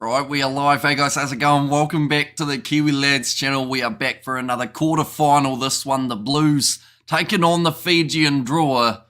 Right, we are live. Hey guys, how's it going? Welcome back to the Kiwi Lads channel. We are back for another quarter-final. This one, the Blues taking on the Fijian Drua,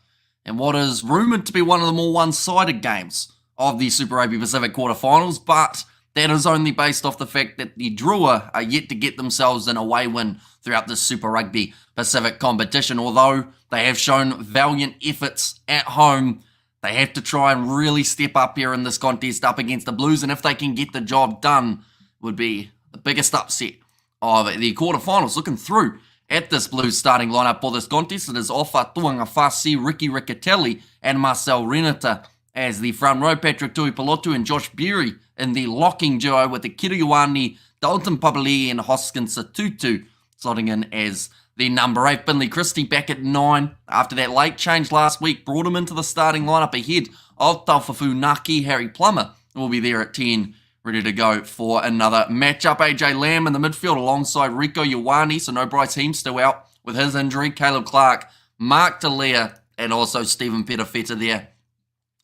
and what is rumoured to be one of the more one-sided games of the Super Rugby Pacific quarter-finals, but that is only based off the fact that the Drua are yet to get themselves an away win throughout the Super Rugby Pacific competition. Although they have shown valiant efforts at home, they have to try and really step up here in this contest up against the Blues, and if they can get the job done, it would be the biggest upset of the quarterfinals. Looking through at this Blues starting lineup for this contest, it is Ofa Tuangafasi, Ricky Riccatelli, and Marcel Renata as the front row, Patrick Tuipulotu and Josh Berry in the locking duo with the Kiriwani, Dalton Papali'i and Hoskins Satutu slotting in as the number 8. Finley Christie back at 9 after that late change last week brought him into the starting lineup ahead of Taufafu Naki. Harry Plummer will be there at 10, ready to go for another matchup. AJ Lamb in the midfield alongside Rico Ioane, so no Bryce Heem still out with his injury. Caleb Clark, Mark Delia, and also Stephen Petafeta there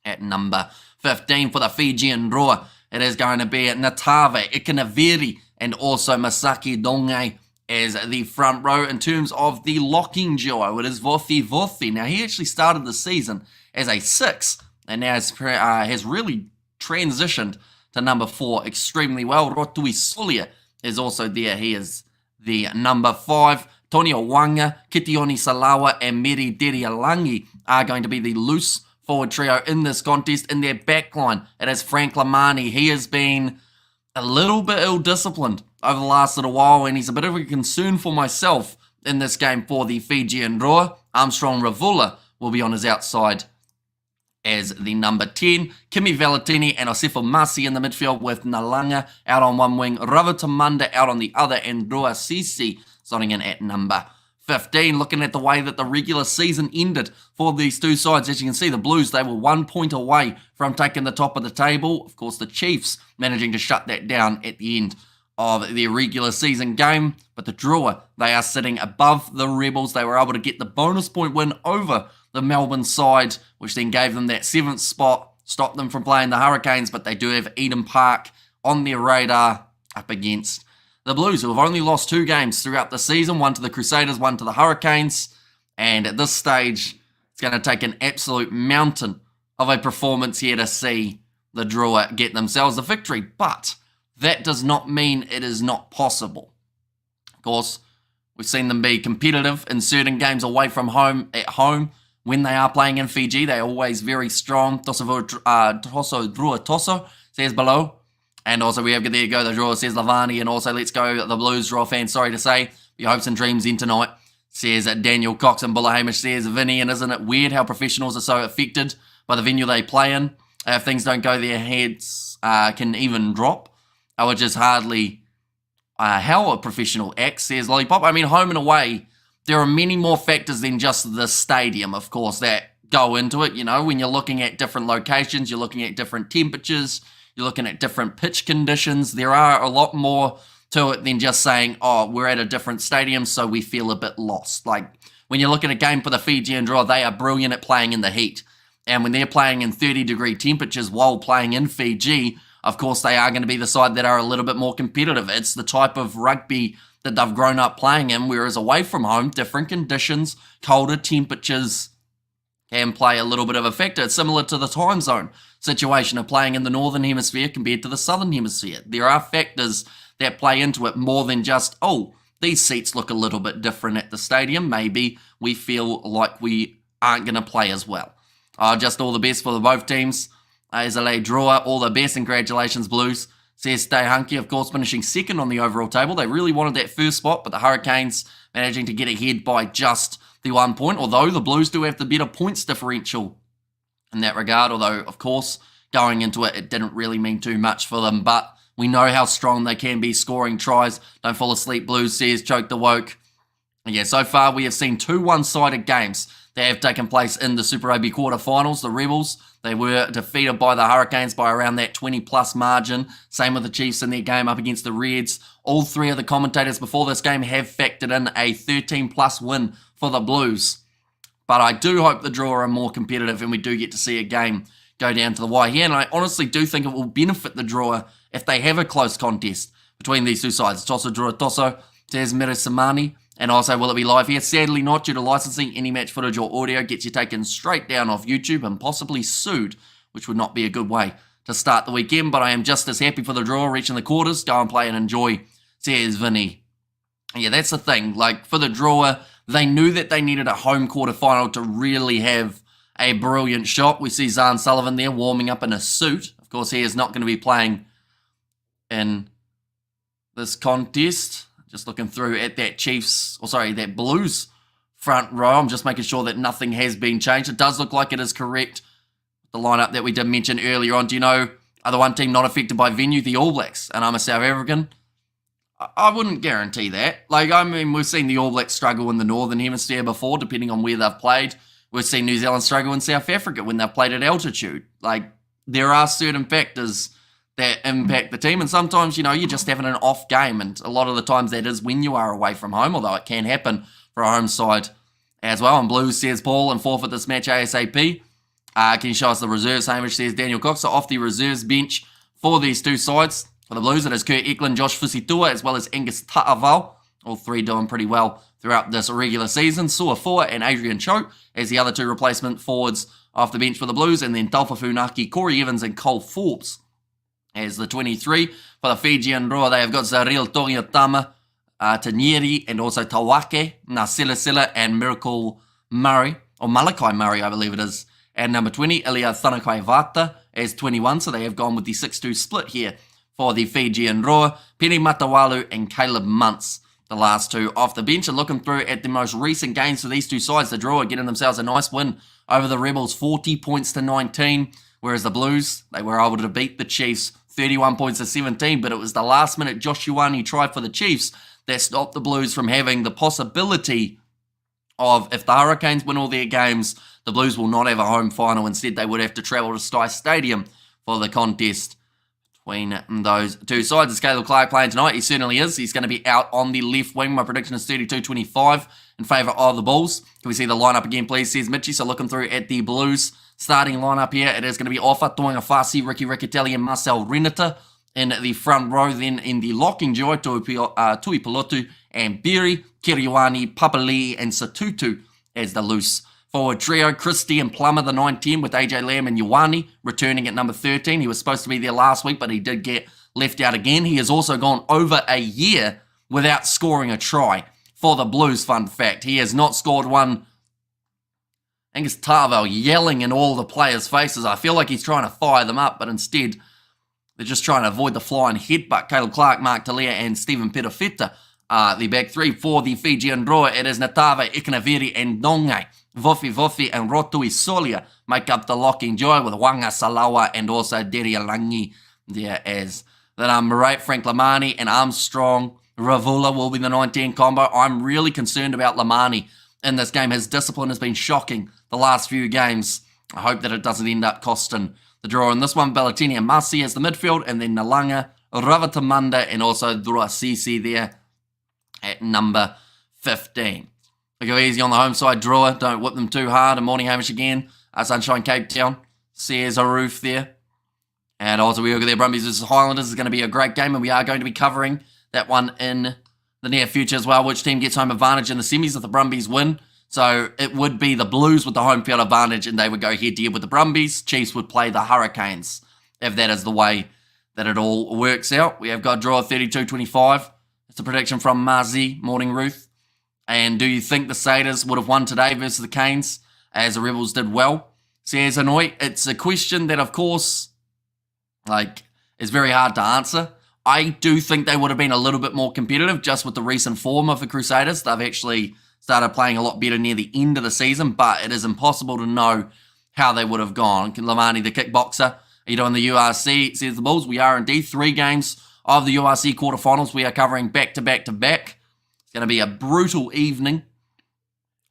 at number 15 for the Fijian Drua. It is going to be Natave, Ikanaveri, and also Masaki Dongai as the front row. In terms of the locking duo, it is Vothi Vothi. Now, he actually started the season as a 6 and now has really transitioned to number 4 extremely well. Rotui Solia is also there. He is the number 5. Tony Wanga, Kitioni Salawa, and Meri Derialangi are going to be the loose forward trio in this contest. In their backline, it is Frank Lamani. He has been a little bit ill-disciplined over the last little while, and he's a bit of a concern for myself in this game for the Fijian Drua. Armstrong Ravula will be on his outside as the number 10. Kimi Valentini and Osefo Masi in the midfield with Nalanga out on one wing, Ravatamanda out on the other, and Rua Sisi slotting in at number 15. Looking at the way that the regular season ended for these two sides, as you can see, the Blues, they were 1 point away from taking the top of the table. Of course, the Chiefs managing to shut that down at the end of the regular season game. But the Drua, they are sitting above the Rebels. They were able to get the bonus point win over the Melbourne side, which then gave them that 7th spot, stopped them from playing the Hurricanes, but they do have Eden Park on their radar up against the Blues, who have only lost 2 games throughout the season, one to the Crusaders, one to the Hurricanes, and at this stage, it's going to take an absolute mountain of a performance here to see the Drua get themselves a victory, but that does not mean it is not possible. Of course, we've seen them be competitive in certain games away from home. At home, when they are playing in Fiji, they're always very strong. Toso Drua Toso says below. And also we have, there you go, the Drua, says Lavani. And also, let's go, the Blues Drua fans, sorry to say, your hopes and dreams in tonight, says Daniel Cox. And Bulla Hamish says, Vinny, and isn't it weird how professionals are so affected by the venue they play in? If things don't go, their heads can even drop. Which is hardly how a professional acts, says Lollipop. I mean, home and away, there are many more factors than just the stadium, of course, that go into it. You know, when you're looking at different locations, you're looking at different temperatures, you're looking at different pitch conditions. There are a lot more to it than just saying, oh, we're at a different stadium, so we feel a bit lost. Like, when you look at a game for the Fijian Drua, they are brilliant at playing in the heat. And when they're playing in 30-degree temperatures while playing in Fiji, of course, they are going to be the side that are a little bit more competitive. It's the type of rugby that they've grown up playing in, whereas away from home, different conditions, colder temperatures can play a little bit of a factor. It's similar to the time zone situation of playing in the Northern Hemisphere compared to the Southern Hemisphere. There are factors that play into it more than just, oh, these seats look a little bit different at the stadium. Maybe we feel like we aren't going to play as well. Just all the best for both teams. Izale Drua, all the best, and congratulations, Blues, says Stay Hunky, of course, finishing second on the overall table. They really wanted that first spot, but the Hurricanes managing to get ahead by just the 1 point, although the Blues do have the better points differential in that regard, although, of course, going into it, it didn't really mean too much for them, but we know how strong they can be scoring tries. Don't fall asleep, Blues, says Choke the Woke. And yeah, so far we have seen 2 one-sided games that have taken place in the Super Rugby quarterfinals. The Rebels, they were defeated by the Hurricanes by around that 20-plus margin. Same with the Chiefs in their game up against the Reds. All 3 of the commentators before this game have factored in a 13-plus win for the Blues. But I do hope the Drua are more competitive and we do get to see a game go down to the wire here. And I honestly do think it will benefit the draw if they have a close contest between these two sides. Tosso Drua Tosso, says Mirisamani. And also, will it be live here? Sadly not, due to licensing. Any match footage or audio gets you taken straight down off YouTube and possibly sued, which would not be a good way to start the weekend. But I am just as happy for the draw reaching the quarters. Go and play and enjoy, says Vinny. Yeah, that's the thing. Like, for the draw, they knew that they needed a home quarterfinal to really have a brilliant shot. We see Zahn Sullivan there warming up in a suit. Of course, he is not going to be playing in this contest. Just looking through at that that Blues front row. I'm just making sure that nothing has been changed. It does look like it is correct. The lineup that we did mention earlier on. Do you know, are the one team not affected by venue? The All Blacks. And I'm a South African. I wouldn't guarantee that. Like, I mean, we've seen the All Blacks struggle in the Northern Hemisphere before, depending on where they've played. We've seen New Zealand struggle in South Africa when they've played at altitude. Like, there are certain factors that impact the team, and sometimes, you know, you're just having an off game, and a lot of the times that is when you are away from home, although it can happen for a home side as well. And Blues, says Paul, and forfeit this match ASAP. Can you show us the reserves, Hamish, says Daniel Cox. So off the reserves bench for these two sides. For the Blues, it is Kurt Eklund, Josh Fusitua, as well as Angus Ta'avao. All three doing pretty well throughout this regular season. Suafua and Adrian Cho as the other two replacement forwards off the bench for the Blues. And then Taufa Funaki, Corey Evans, and Cole Forbes as the 23. For the Fijian Drua, they have got Zaril Togiotama, Tanieri, and also Tawake, Nasila and Miracle Murray, or Malachi Murray, I believe it is. And number 20, Ilya Thanakai Vata as 21. So they have gone with the 6-2 split here for the Fijian Drua. Penny Matawalu and Caleb Muntz, the last two off the bench. And looking through at the most recent games for these two sides, the Drua getting themselves a nice win over the Rebels, 40 points to 19. Whereas the Blues, they were able to beat the Chiefs 31 points to 17, but it was the last minute Josh Ioane try for the Chiefs that stopped the Blues from having the possibility of, if the Hurricanes win all their games, the Blues will not have a home final. Instead, they would have to travel to Sky Stadium for the contest between those two sides. Is Caleb Clark playing tonight? He certainly is. He's going to be out on the left wing. My prediction is 32-25 in favour of the Bulls. Can we see the lineup again, please, says Mitchie. So looking through at the Blues starting lineup here, it is going to be Ofa, Toinga Fasi, Ricky Riccatelli, and Marcel Renata in the front row. Then in the locking duo, Tui Pilotu and Berry, Kiriwani, Papali, and Satutu as the loose forward trio. Christie and Plummer, the 9-10, with AJ Lamb and Ioane returning at number 13. He was supposed to be there last week, but he did get left out again. He has also gone over a year without scoring a try for the Blues, fun fact. He has not scored one. Angus Tarvell yelling in all the players' faces. I feel like he's trying to fire them up, but instead they're just trying to avoid the flying headbutt. Caleb Clark, Mark Talia, and Stephen Petafeta are the back three. For the Fijian Drua, it is Natava, Ikanaveri, and Nongai. Vofi, and Rotui Solia make up the locking duo, with Wanga Salawa and also Derialangi there as the number 8. Frank Lamani and Armstrong Ravula will be the 19 combo. I'm really concerned about Lamani in this game. His discipline has been shocking the last few games. I hope that it doesn't end up costing the draw in this one. Bellatini and Masi as the midfield, and then Nalanga, Ravatamanda, and also Drua Sisi there at number 15. We go easy on the home side, Drua. Don't whip them too hard. And morning, Hamish again. Sunshine Cape Town. Sears a roof there. And also we look at their Brumbies versus Highlanders. Is going to be a great game, and we are going to be covering that one in the near future as well. Which team gets home advantage in the semis if the Brumbies win? So it would be the Blues with the home field advantage, and they would go head-to-head with the Brumbies. Chiefs would play the Hurricanes, if that is the way that it all works out. We have got draw 32-25. It's a prediction from Marzi, Morning Ruth. And do you think the Satyrs would have won today versus the Canes, as the Rebels did well? Says Hanoi. It's a question that, of course, is very hard to answer. I do think they would have been a little bit more competitive just with the recent form of the Crusaders. They've actually started playing a lot better near the end of the season, but it is impossible to know how they would have gone. Lamani, the kickboxer, are you doing the URC? Says the Bulls. We are indeed. 3 games of the URC quarterfinals. We are covering back-to-back-to-back. It's going to be a brutal evening,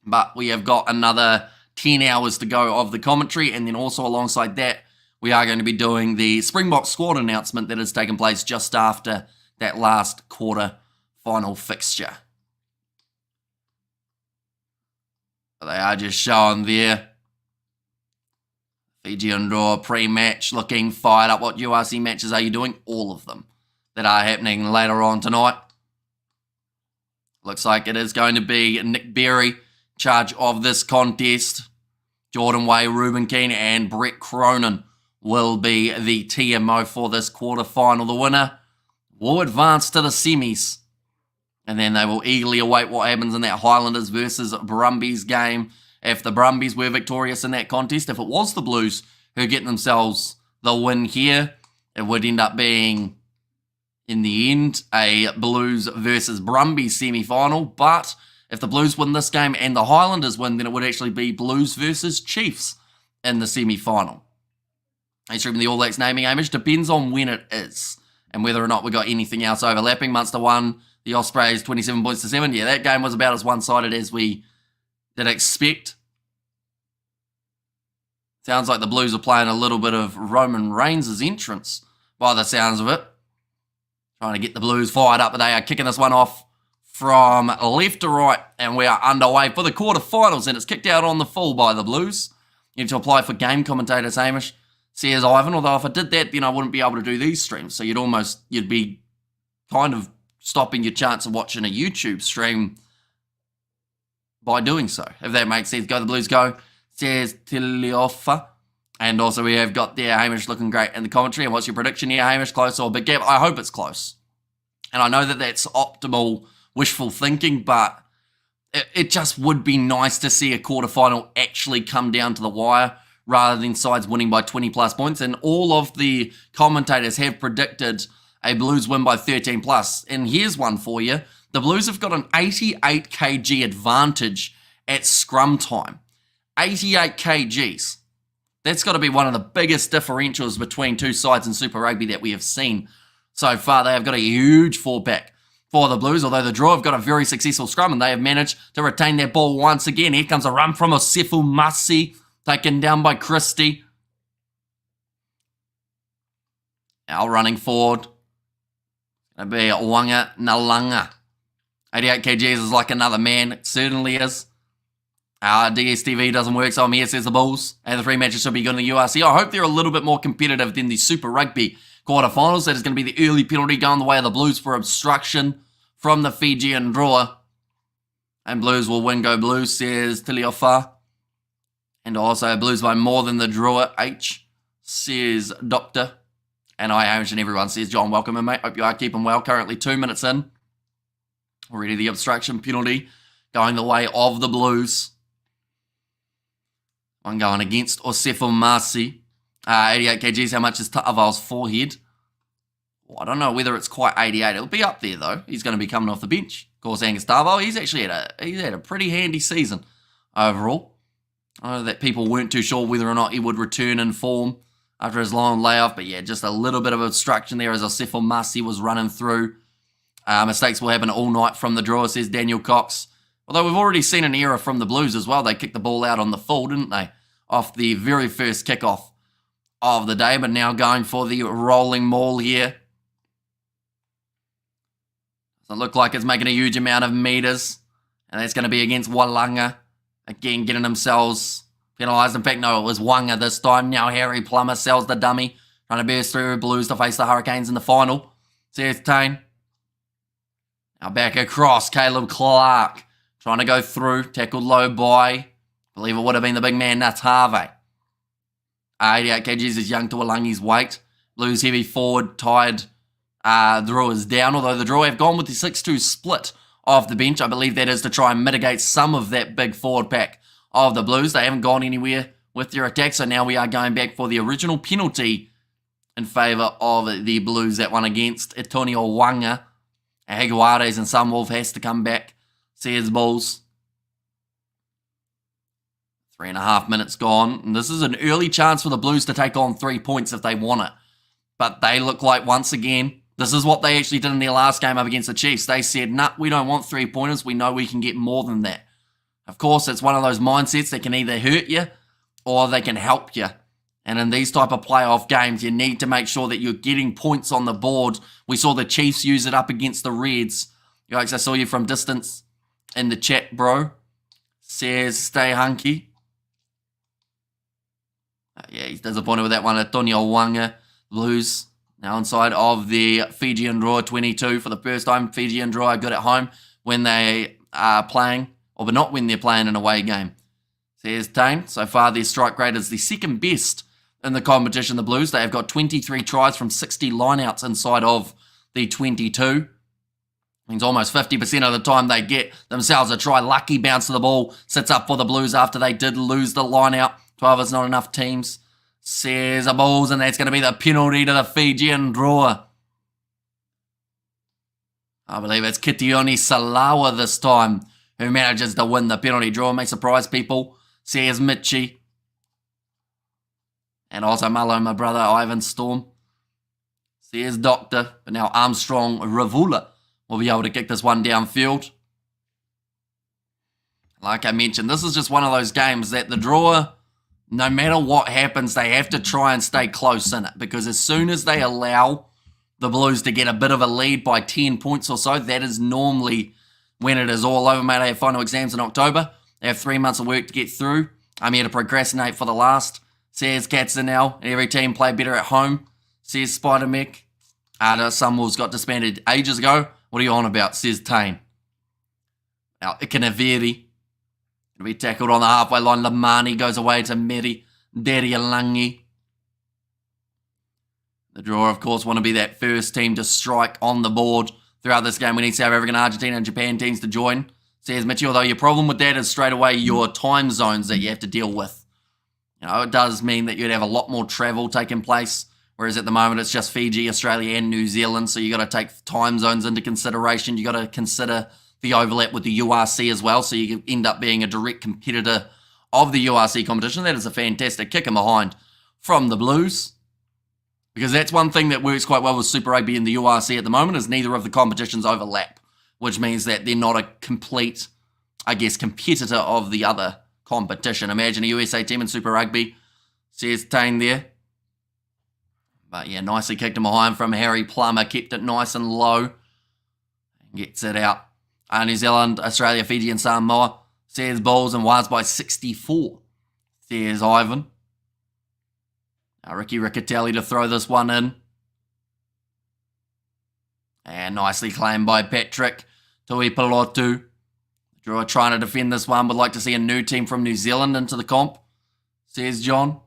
but we have got another 10 hours to go of the commentary, and then also alongside that, we are going to be doing the Springbok squad announcement that has taken place just after that last quarter final fixture. They are just showing there Fijian Drua pre-match looking fired up. What URC matches are you doing? All of them that are happening later on tonight. Looks like it is going to be Nick Berry in charge of this contest. Jordan Way, Ruben Keane, and Brett Cronin will be the TMO for this quarterfinal. The winner will advance to the semis, and then they will eagerly await what happens in that Highlanders versus Brumbies game. If the Brumbies were victorious in that contest, if it was the Blues who get themselves the win here, it would end up being, in the end, a Blues versus Brumbies semi-final. But if the Blues win this game and the Highlanders win, then it would actually be Blues versus Chiefs in the semi-final. Actually, the All Blacks naming image depends on when it is and whether or not we got anything else overlapping. Munster won the Ospreys 27 points to 7. Yeah, that game was about as one-sided as we did expect. Sounds like the Blues are playing a little bit of Roman Reigns' entrance by the sounds of it. Trying to get the Blues fired up, but they are kicking this one off from left to right, and we are underway for the quarterfinals, and it's kicked out on the full by the Blues. You need to apply for game commentators, Hamish, says Ivan, although if I did that, then I wouldn't be able to do these streams, so you'd be kind of stopping your chance of watching a YouTube stream by doing so, if that makes sense. Go the Blues, go, says Tiliofa. And also we have got there Hamish looking great in the commentary. And what's your prediction here, Hamish? Close or big gap? I hope it's close. And I know that that's optimal wishful thinking, but it just would be nice to see a quarterfinal actually come down to the wire rather than sides winning by 20 plus points. And all of the commentators have predicted a Blues win by 13 plus. And here's one for you. The Blues have got an 88 kg advantage at scrum time. 88 kgs. That's got to be one of the biggest differentials between two sides in Super Rugby that we have seen so far. They have got a huge four-pack for the Blues, although the Drua have got a very successful scrum, and they have managed to retain their ball once again. Here comes a run from Osefu Masi, taken down by Christie. Now running forward. Going to be Wanga Nalanga. 88 kgs is like another man. It certainly is. DSTV doesn't work, so I'm here, says the Bulls. And the three matches should be good in the URC. I hope they're a little bit more competitive than the Super Rugby quarterfinals. That is going to be the early penalty going the way of the Blues for obstruction from the Fijian Drua. And Blues will win, go Blues, says Tiliofa. And also Blues by more than the Drua, H, says Doctor. And I, Hamish, and everyone says John, welcome in, mate. Hope you are keeping well. Currently 2 minutes in. Already the obstruction penalty going the way of the Blues. One going against Osefu Masi. 88 kgs, how much is Ta'aval's forehead? Well, I don't know whether it's quite 88. It'll be up there, though. He's going to be coming off the bench. Of course, Angus Ta'aval, he's actually had a pretty handy season overall. I know that people weren't too sure whether or not he would return in form after his long layoff, but yeah, just a little bit of obstruction there as Osefu Masi was running through. Mistakes will happen all night from the Drua, says Daniel Cox. Although we've already seen an error from the Blues as well. They kicked the ball out on the full, didn't they? Off the very first kickoff of the day, but now going for the rolling maul here. Doesn't look like it's making a huge amount of meters. And that's going to be against Walanga. Again, getting themselves penalised. In fact, no, it was Wanga this time. Now Harry Plummer sells the dummy. Trying to burst through Blues to face the Hurricanes in the final. Seth Tane. Now back across. Caleb Clark. Trying to go through. Tackled low by, I believe it would have been the big man, Natave. 88 kgs is young to Alangi's weight. Blues heavy forward, tied. Drua is down, although the Drua have gone with the 6-2 split off the bench. I believe that is to try and mitigate some of that big forward pack of the Blues. They haven't gone anywhere with their attack, so now we are going back for the original penalty in favour of the Blues. That one against Antonio Wanga. Higuares and Sunwolf has to come back. Says Bulls. 3.5 minutes gone. And this is an early chance for the Blues to take on 3 points if they want it. But they look like, once again, this is what they actually did in their last game up against the Chiefs. They said, nah, we don't want 3-pointers. We know we can get more than that. Of course, it's one of those mindsets that can either hurt you or they can help you. And in these type of playoff games, you need to make sure that you're getting points on the board. We saw the Chiefs use it up against the Reds. Yikes, I saw you from distance in the chat, bro. Says, stay hunky. Yeah, he's disappointed with that one. Antonio Wanga, Blues, now inside of the Fijian Drua 22 for the first time. Fijian Drua are good at home when they are playing, but not when they're playing an away game. So here's Tane. So far, their strike rate is the second best in the competition, the Blues. They have got 23 tries from 60 lineouts inside of the 22. Means almost 50% of the time they get themselves a try. Lucky bounce to the ball. Sits up for the Blues after they did lose the lineout. 12 is not enough teams. Says a balls, and that's going to be the penalty to the Fijian Drua. I believe it's Kitioni Salawa this time who manages to win the penalty draw. May surprise people. Says Mitchie. And also Malo, my brother, Ivan Storm. Says Doctor. But now Armstrong Ravula will be able to kick this one downfield. Like I mentioned, this is just one of those games that the drawer, no matter what happens, they have to try and stay close in it. Because as soon as they allow the Blues to get a bit of a lead by 10 points or so, that is normally when it is all over, mate. They have final exams in October. They have 3 months of work to get through. I'm here to procrastinate for the last. Says Katzenel. Every team play better at home. Says Spider-Mech. Sunwolves got disbanded ages ago. What are you on about? Says Tane. Now, Ikanaveri. Going to be tackled on the halfway line. Lamani goes away to Meri. Derialangi. The draw, of course, want to be that first team to strike on the board throughout this game. We need South African, Argentina, and Japan teams to join. Says Mitchell, although your problem with that is straight away your time zones that you have to deal with. You know, it does mean that you'd have a lot more travel taking place, whereas at the moment it's just Fiji, Australia, and New Zealand, so you got to take time zones into consideration. You got to consider the overlap with the URC as well, so you can end up being a direct competitor of the URC competition. That is a fantastic kick in behind from the Blues, because that's one thing that works quite well with Super Rugby and the URC at the moment is neither of the competitions overlap, which means that they're not a complete, I guess, competitor of the other competition. Imagine a USA team in Super Rugby. Says Tane there. But yeah, nicely kicked him behind from Harry Plummer. Kept it nice and low. Gets it out. New Zealand, Australia, Fiji and Samoa. Says balls and wires by 64. Says Ivan. Now Ricky Riccatelli to throw this one in. And nicely claimed by Patrick. Tui Pelotu. Drua trying to defend this one. Would like to see a new team from New Zealand into the comp. Says John.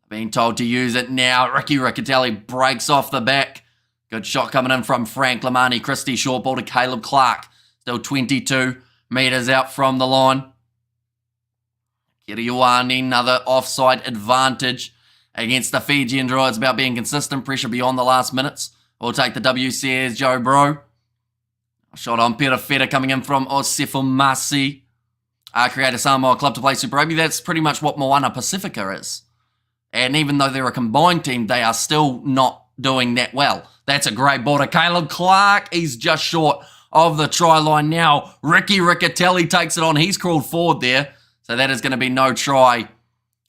Being told to use it now. Ricky Riccatelli breaks off the back. Good shot coming in from Frank Lamani. Christie short ball to Caleb Clark. Still 22 metres out from the line. Kiriwani, another offside advantage against the Fijian Drua. It's about being consistent. Pressure beyond the last minutes. We'll take the WCS Joe Bro. Shot on Peter Feta coming in from Osefumasi. Create a Samoa club to play Super Rugby. That's pretty much what Moana Pacifica is. And even though they're a combined team, they are still not doing that well. That's a great ball to Caleb Clark. He's just short of the try line now. Ricky Riccatelli takes it on. He's crawled forward there. So that is going to be no try.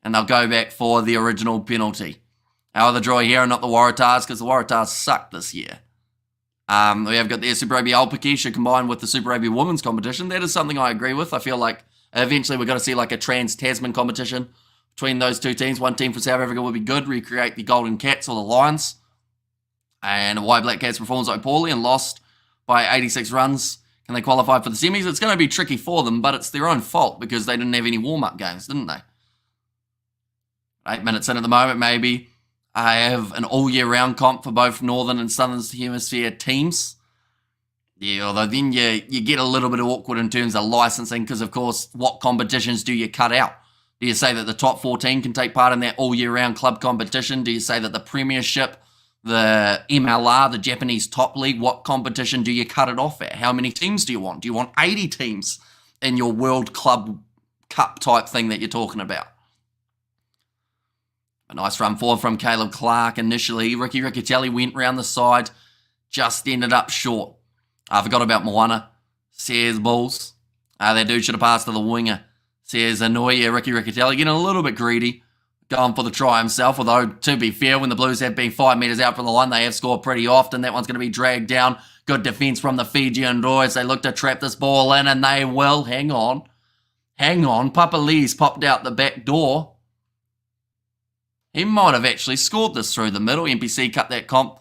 And they'll go back for the original penalty. Our other draw here, and not the Waratahs, because the Waratahs suck this year. We have got the Super Rugby Aupakisha combined with the Super Rugby Women's competition. That is something I agree with. I feel like eventually we're going to see like a Trans-Tasman competition between those two teams. One team from South Africa would be good, recreate the Golden Cats or the Lions. And White Black Cats performed so poorly and lost by 86 runs. Can they qualify for the semis? It's going to be tricky for them, but it's their own fault because they didn't have any warm-up games, didn't they? 8 minutes in at the moment, maybe. I have an all-year-round comp for both Northern and Southern Hemisphere teams. Yeah, although then you get a little bit awkward in terms of licensing because, of course, what competitions do you cut out? Do you say that the top 14 can take part in that all-year-round club competition? Do you say that the Premiership, the MLR, the Japanese Top League, what competition do you cut it off at? How many teams do you want? Do you want 80 teams in your World Club Cup type thing that you're talking about? A nice run forward from Caleb Clark initially. Ricky Riccatelli went round the side, just ended up short. I forgot about Moana. Says balls. That dude should have passed to the winger. Says Anoia. Ricky Riccatelli getting a little bit greedy. Going for the try himself, although to be fair, when the Blues have been 5 metres out from the line, they have scored pretty often. That one's going to be dragged down. Good defence from the Fijian Drua as they look to trap this ball in, and they will. Hang on. Papa Lee's popped out the back door. He might have actually scored this through the middle. NPC cut that comp.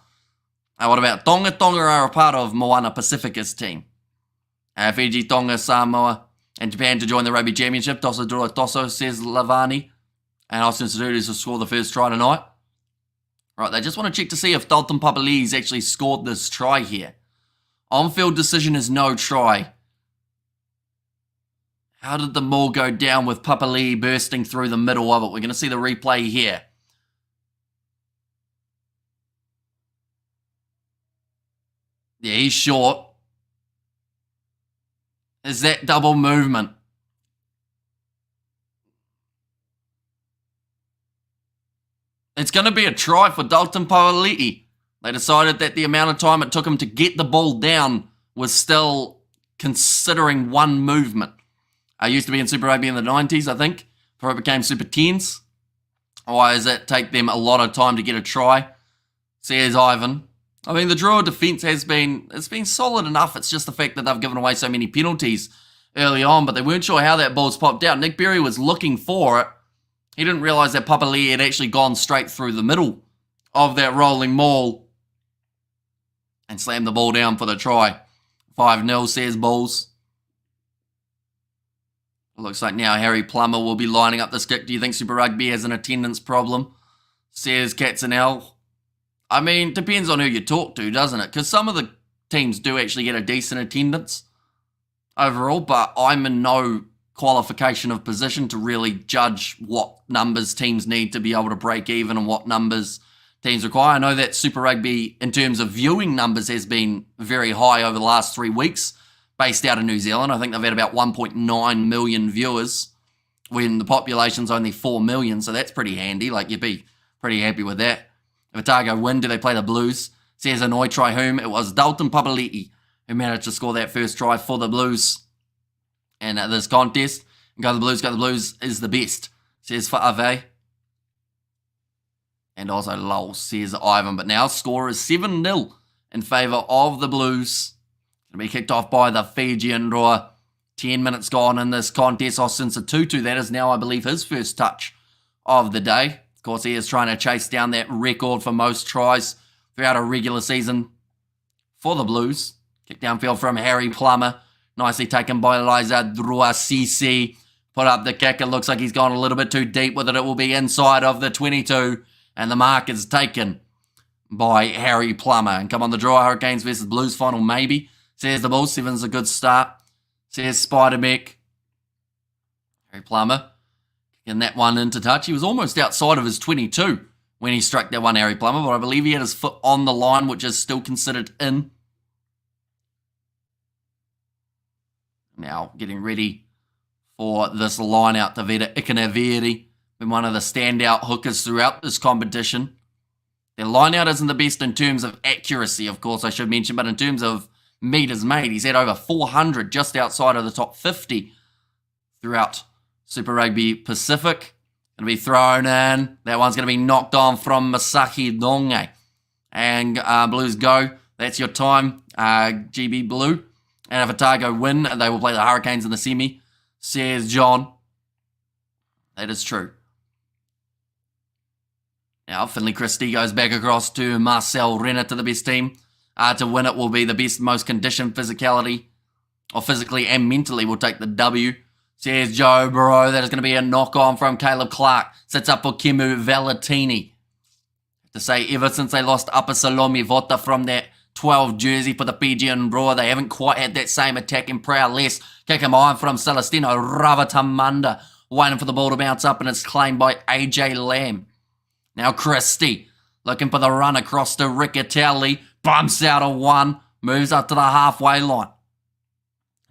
What about Tonga? Tonga are a part of Moana Pacific's team. Fiji, Tonga, Samoa, and Japan to join the Rugby Championship. Tosa Drua Toso, says Lavani. And Austin Sadutis will score the first try tonight. Right, they just want to check to see if Dalton Papali'i's actually scored this try here. On-field decision is no try. How did the maul go down with Papali'i bursting through the middle of it? We're going to see the replay here. Yeah, he's short. Is that double movement? It's going to be a try for Dalton Papali'i. They decided that the amount of time it took him to get the ball down was still considering one movement. I used to be in Super Rugby in the 90s, I think, before it became Super 10s. Why does it take them a lot of time to get a try? Says Ivan. I mean, the Drua defence it's been solid enough. It's just the fact that they've given away so many penalties early on, but they weren't sure how that ball's popped out. Nick Berry was looking for it. He didn't realise that Papali'i had actually gone straight through the middle of that rolling maul and slammed the ball down for the try. 5-0, says Bulls. Looks like now Harry Plummer will be lining up this kick. Do you think Super Rugby has an attendance problem? Says Katzenell. I mean, depends on who you talk to, doesn't it? Because some of the teams do actually get a decent attendance overall, but I'm in no qualification of position to really judge what numbers teams need to be able to break even and what numbers teams require. I know that Super Rugby, in terms of viewing numbers, has been very high over the last 3 weeks, based out of New Zealand. I think they've had about 1.9 million viewers when the population's only 4 million, so that's pretty handy. Like, you'd be pretty happy with that. If Otago win, do they play the Blues? Says Anoi try whom? It was Dalton Papali'i who managed to score that first try for the Blues. And at this contest, go the Blues is the best, says Fa'ave. And also lol, says Ivan. But now score is 7-0 in favour of the Blues. Going to be kicked off by the Fijian Drua. 10 minutes gone in this contest. Austin Satutu, that is now, I believe, his first touch of the day. Of course, he is trying to chase down that record for most tries throughout a regular season for the Blues. Kick downfield from Harry Plummer. Nicely taken by Liza Drua Sisi. Put up the kick. It looks like he's gone a little bit too deep with it. It will be inside of the 22. And the mark is taken by Harry Plummer. And come on, the Drua Hurricanes versus Blues final, maybe. Says the Bulls. 7's a good start. Says Spider-Mech. Harry Plummer. Getting that one into touch. He was almost outside of his 22 when he struck that one, Harry Plummer. But I believe he had his foot on the line, which is still considered in. Now getting ready for this line out to Veda Ikanaveri. Been one of the standout hookers throughout this competition. Their line out isn't the best in terms of accuracy, of course, I should mention, but in terms of meters made, he's had over 400 just outside of the top 50 throughout Super Rugby Pacific. Going to be thrown in. That one's going to be knocked on from Masaki Donge. And Blues go. That's your time, GB Blue. And if Otago win, they will play the Hurricanes in the semi, says John. That is true. Now, Finley Christie goes back across to Marcel Renner to the best team. To win it will be the best, most conditioned physicality, or physically and mentally will take the W, says Joe Burrow. That is going to be a knock-on from Caleb Clark. Sits up for Kemu Valentini. To say, ever since they lost Upper Salome Vota from that 12 jersey for the Fijian Drua, they haven't quite had that same attacking prowess. Kick him on from Celestino Ravatamanda, waiting for the ball to bounce up, and it's claimed by AJ Lamb. Now Christie, looking for the run across to Riccatelli, bumps out a one, moves up to the halfway line.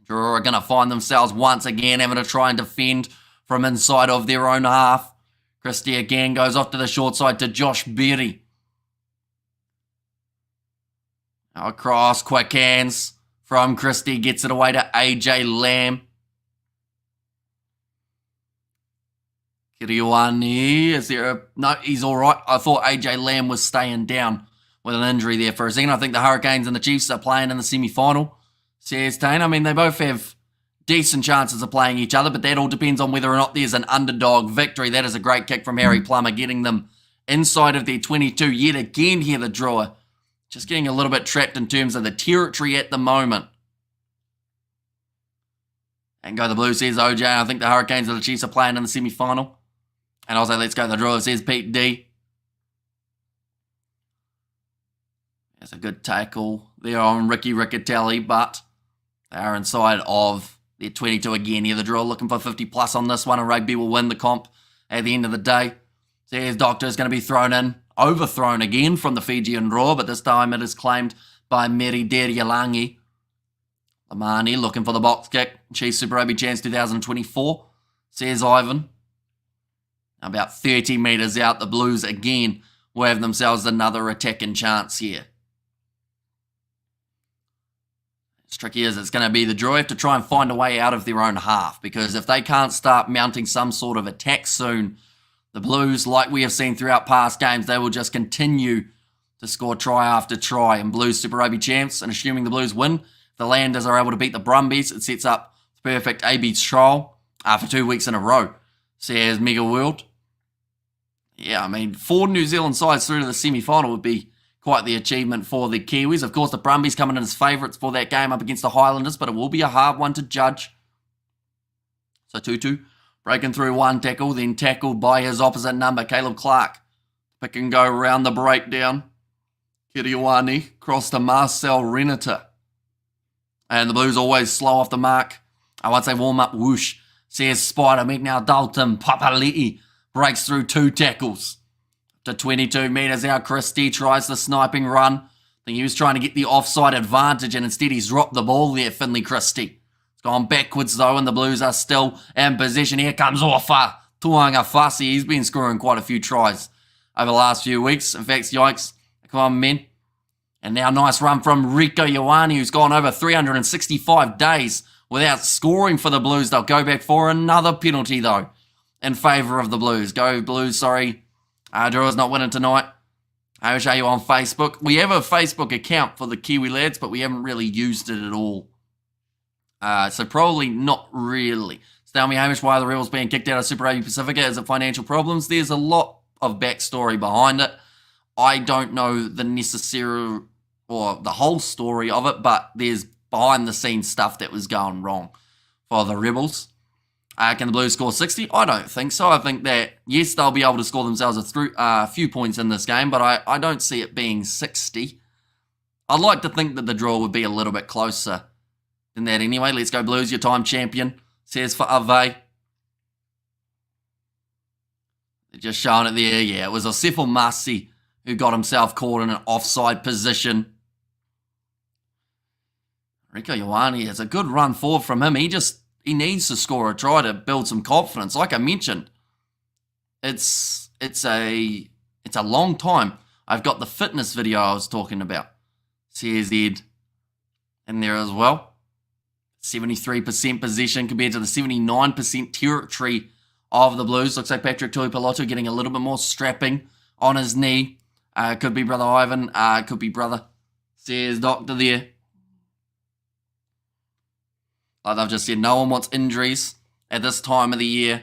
Drua are going to find themselves once again having to try and defend from inside of their own half. Christie again goes off to the short side to Josh Berry. Now across, quick hands from Christie, gets it away to AJ Lamb. Kiriwani, is there a... No, he's all right. I thought AJ Lamb was staying down with an injury there for a second. I think the Hurricanes and the Chiefs are playing in the semi-final, says Tane. I mean, they both have decent chances of playing each other, but that all depends on whether or not there's an underdog victory. That is a great kick from Harry Plummer, getting them inside of their 22 yet again here, the Drua. Just getting a little bit trapped in terms of the territory at the moment. And go the Blues, says OJ. I think the Hurricanes and the Chiefs are playing in the semi-final. And also, let's go the Drua, says Pete D. That's a good tackle there on Ricky Riccatelli, but they are inside of their 22 again here. The Drua looking for 50 plus on this one, and Rugby will win the comp at the end of the day. Says Doctor is going to be thrown in, overthrown again from the Fijian Drua, but this time it is claimed by Meri Deryalangi. Lamani looking for the box kick. Chiefs Super Rugby Chance 2024, says Ivan. About 30 metres out, the Blues again will have themselves another attacking chance here. As tricky as it's going to be, the Drua have to try and find a way out of their own half, because if they can't start mounting some sort of attack soon, the Blues, like we have seen throughout past games, they will just continue to score try after try. And Blues Super Rugby champs, and assuming the Blues win, the Landers are able to beat the Brumbies. It sets up the perfect AB trial for 2 weeks in a row, says Mega World. Yeah, I mean, 4 New Zealand sides through to the semi-final would be quite the achievement for the Kiwis. Of course, the Brumbies coming in as favourites for that game up against the Highlanders, but it will be a hard one to judge. So Tutu breaking through one tackle, then tackled by his opposite number, Caleb Clark. Pick and go around the breakdown. Kiriwani cross to Marcel Renata. And the Blues always slow off the mark. I won't say warm up whoosh. Says Spider, now Dalton Papali'i breaks through 2 tackles. To 22 metres out, Christie tries the sniping run. I think he was trying to get the offside advantage, and instead he's dropped the ball there, Finley Christie. It's gone backwards though, and the Blues are still in position. Here comes Ofa Tuangafasi. He's been scoring quite a few tries over the last few weeks. In fact, yikes. Come on, men. And now nice run from Rico Ioane, who's gone over 365 days without scoring for the Blues. They'll go back for another penalty though in favour of the Blues. Go Blues, sorry. Drua's not winning tonight. I will show you on Facebook. We have a Facebook account for the Kiwi Lads, but we haven't really used it at all. So probably not really. So tell me, Hamish, why are the Rebels being kicked out of Super Rugby Pacific? Is it financial problems? There's a lot of backstory behind it. I don't know the necessary or the whole story of it, but there's behind the scenes stuff that was going wrong for the Rebels. Can the Blues score 60? I don't think so. I think that, yes, they'll be able to score themselves a few points in this game, but I don't see it being 60. I'd like to think that the draw would be a little bit closer than that anyway. Let's go Blues, your time champion, says for Ave. They're just showing it there. Yeah, it was Osefo Masi who got himself caught in an offside position. Rico Ioane, it's a good run forward from him. He needs to score a try to build some confidence. Like I mentioned, it's a long time. I've got the fitness video I was talking about. CZ in there as well. 73% possession compared to the 79% territory of the Blues. Looks like Patrick Tuipulotu getting a little bit more strapping on his knee. Could be brother Ivan. Could be brother. Says Doctor there. Like I've just said, no one wants injuries at this time of the year.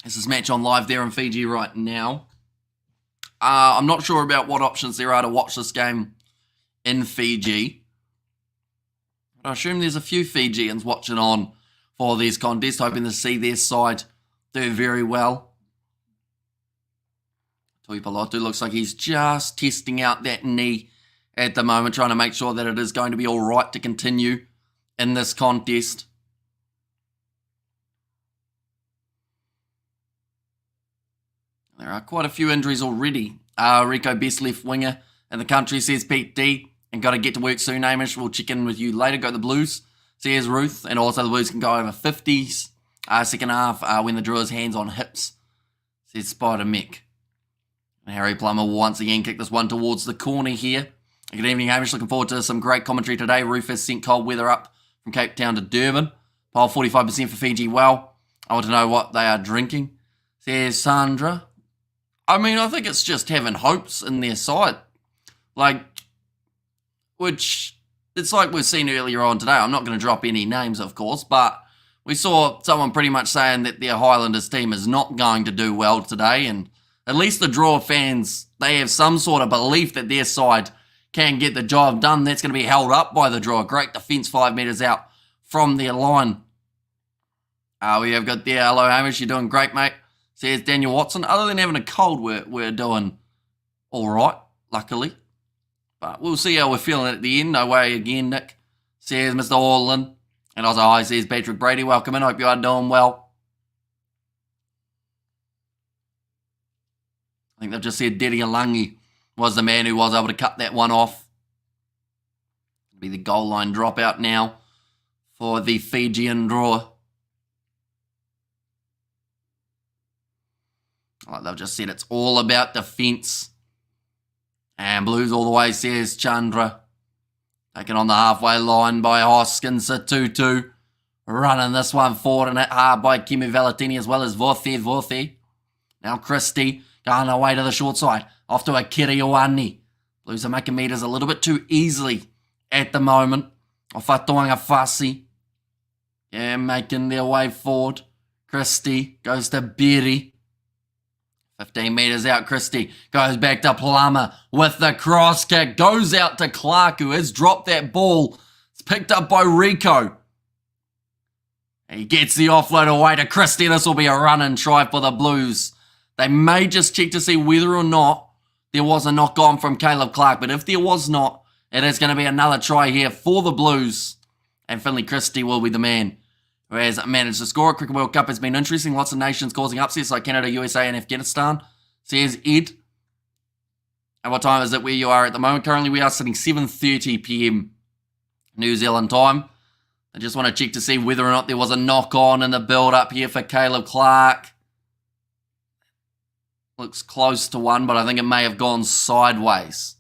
This is match on live there in Fiji right now. I'm not sure about what options there are to watch this game in Fiji. I assume there's a few Fijians watching on for these contests, hoping to see their side do very well. Tuipulotu looks like he's just testing out that knee at the moment, trying to make sure that it is going to be all right to continue in this contest. There are quite a few injuries already. Rico, best left winger in the country, says Pete D. And got to get to work soon, Hamish. We'll check in with you later. Go the Blues, says Ruth. And also the Blues can go over 50s. Second half when the Drua's hands on hips, says Spider Mick. And Harry Plummer will once again kick this one towards the corner here. Good evening, Hamish. Looking forward to some great commentary today. Ruth has sent cold weather up from Cape Town to Durban. Poll 45% for Fiji. Well, I want to know what they are drinking, says Sandra. I mean, I think it's just having hopes in their side. Which it's like we've seen earlier on today. I'm not going to drop any names, of course, but we saw someone pretty much saying that their Highlanders team is not going to do well today, and at least the Drua fans, they have some sort of belief that their side can get the job done. That's going to be held up by the Drua. Great defence 5 metres out from their line. We have got there, hello Hamish, you're doing great, mate. Says Daniel Watson. Other than having a cold, we're doing all right, luckily. But we'll see how we're feeling at the end. No way again, Nick. Says Mr. Orland. And also, hi, says Patrick Brady. Welcome in. Hope you are doing well. I think they've just said Dedi Alangi was the man who was able to cut that one off. It'll be the goal line dropout now for the Fijian Drua. Like they've just said, it's all about defence. And Blues all the way, says Chandra. Taken on the halfway line by Hoskins, a 2-2. Running this one forward and hit hard by Kimi Valentini as well as Vorthe. Now Christie going away to the short side. Off to a Kiriwani. Blues are making meters a little bit too easily at the moment. Off a Toanga Fasi. Yeah, making their way forward. Christie goes to Berry. 15 metres out, Christie goes back to Plummer with the cross kick. Goes out to Clark, who has dropped that ball. It's picked up by Rico. He gets the offload away to Christie. This will be a run and try for the Blues. They may just check to see whether or not there was a knock on from Caleb Clark. But if there was not, it is going to be another try here for the Blues. And Finley Christie will be the man who has managed to score. Cricket World Cup has been interesting. Lots of nations causing upsets like Canada, USA, and Afghanistan, says Ed. And what time is it where you are at the moment? Currently, we are sitting 7:30 p.m. New Zealand time. I just want to check to see whether or not there was a knock-on in the build-up here for Caleb Clark. Looks close to one, but I think it may have gone sideways.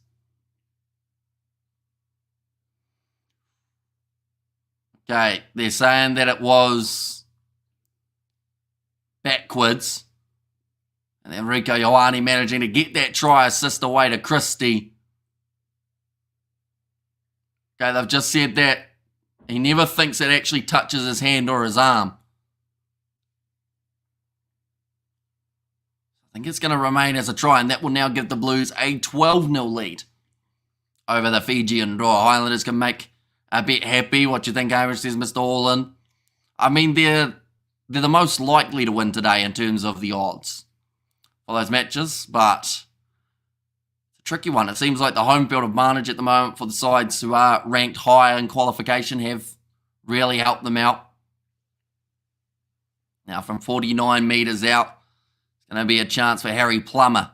Okay, they're saying that it was backwards. And then Rico Ioane managing to get that try assist away to Christie. Okay, they've just said that he never thinks it actually touches his hand or his arm. I think it's going to remain as a try, and that will now give the Blues a 12-0 lead over the Fijian Drua. Highlanders can make a bit happy. What you think, Hamish, says Mr. Orland? I mean, they're the most likely to win today in terms of the odds for those matches, but it's a tricky one. It seems like the home field advantage at the moment for the sides who are ranked higher in qualification have really helped them out. Now, from 49 metres out, it's going to be a chance for Harry Plummer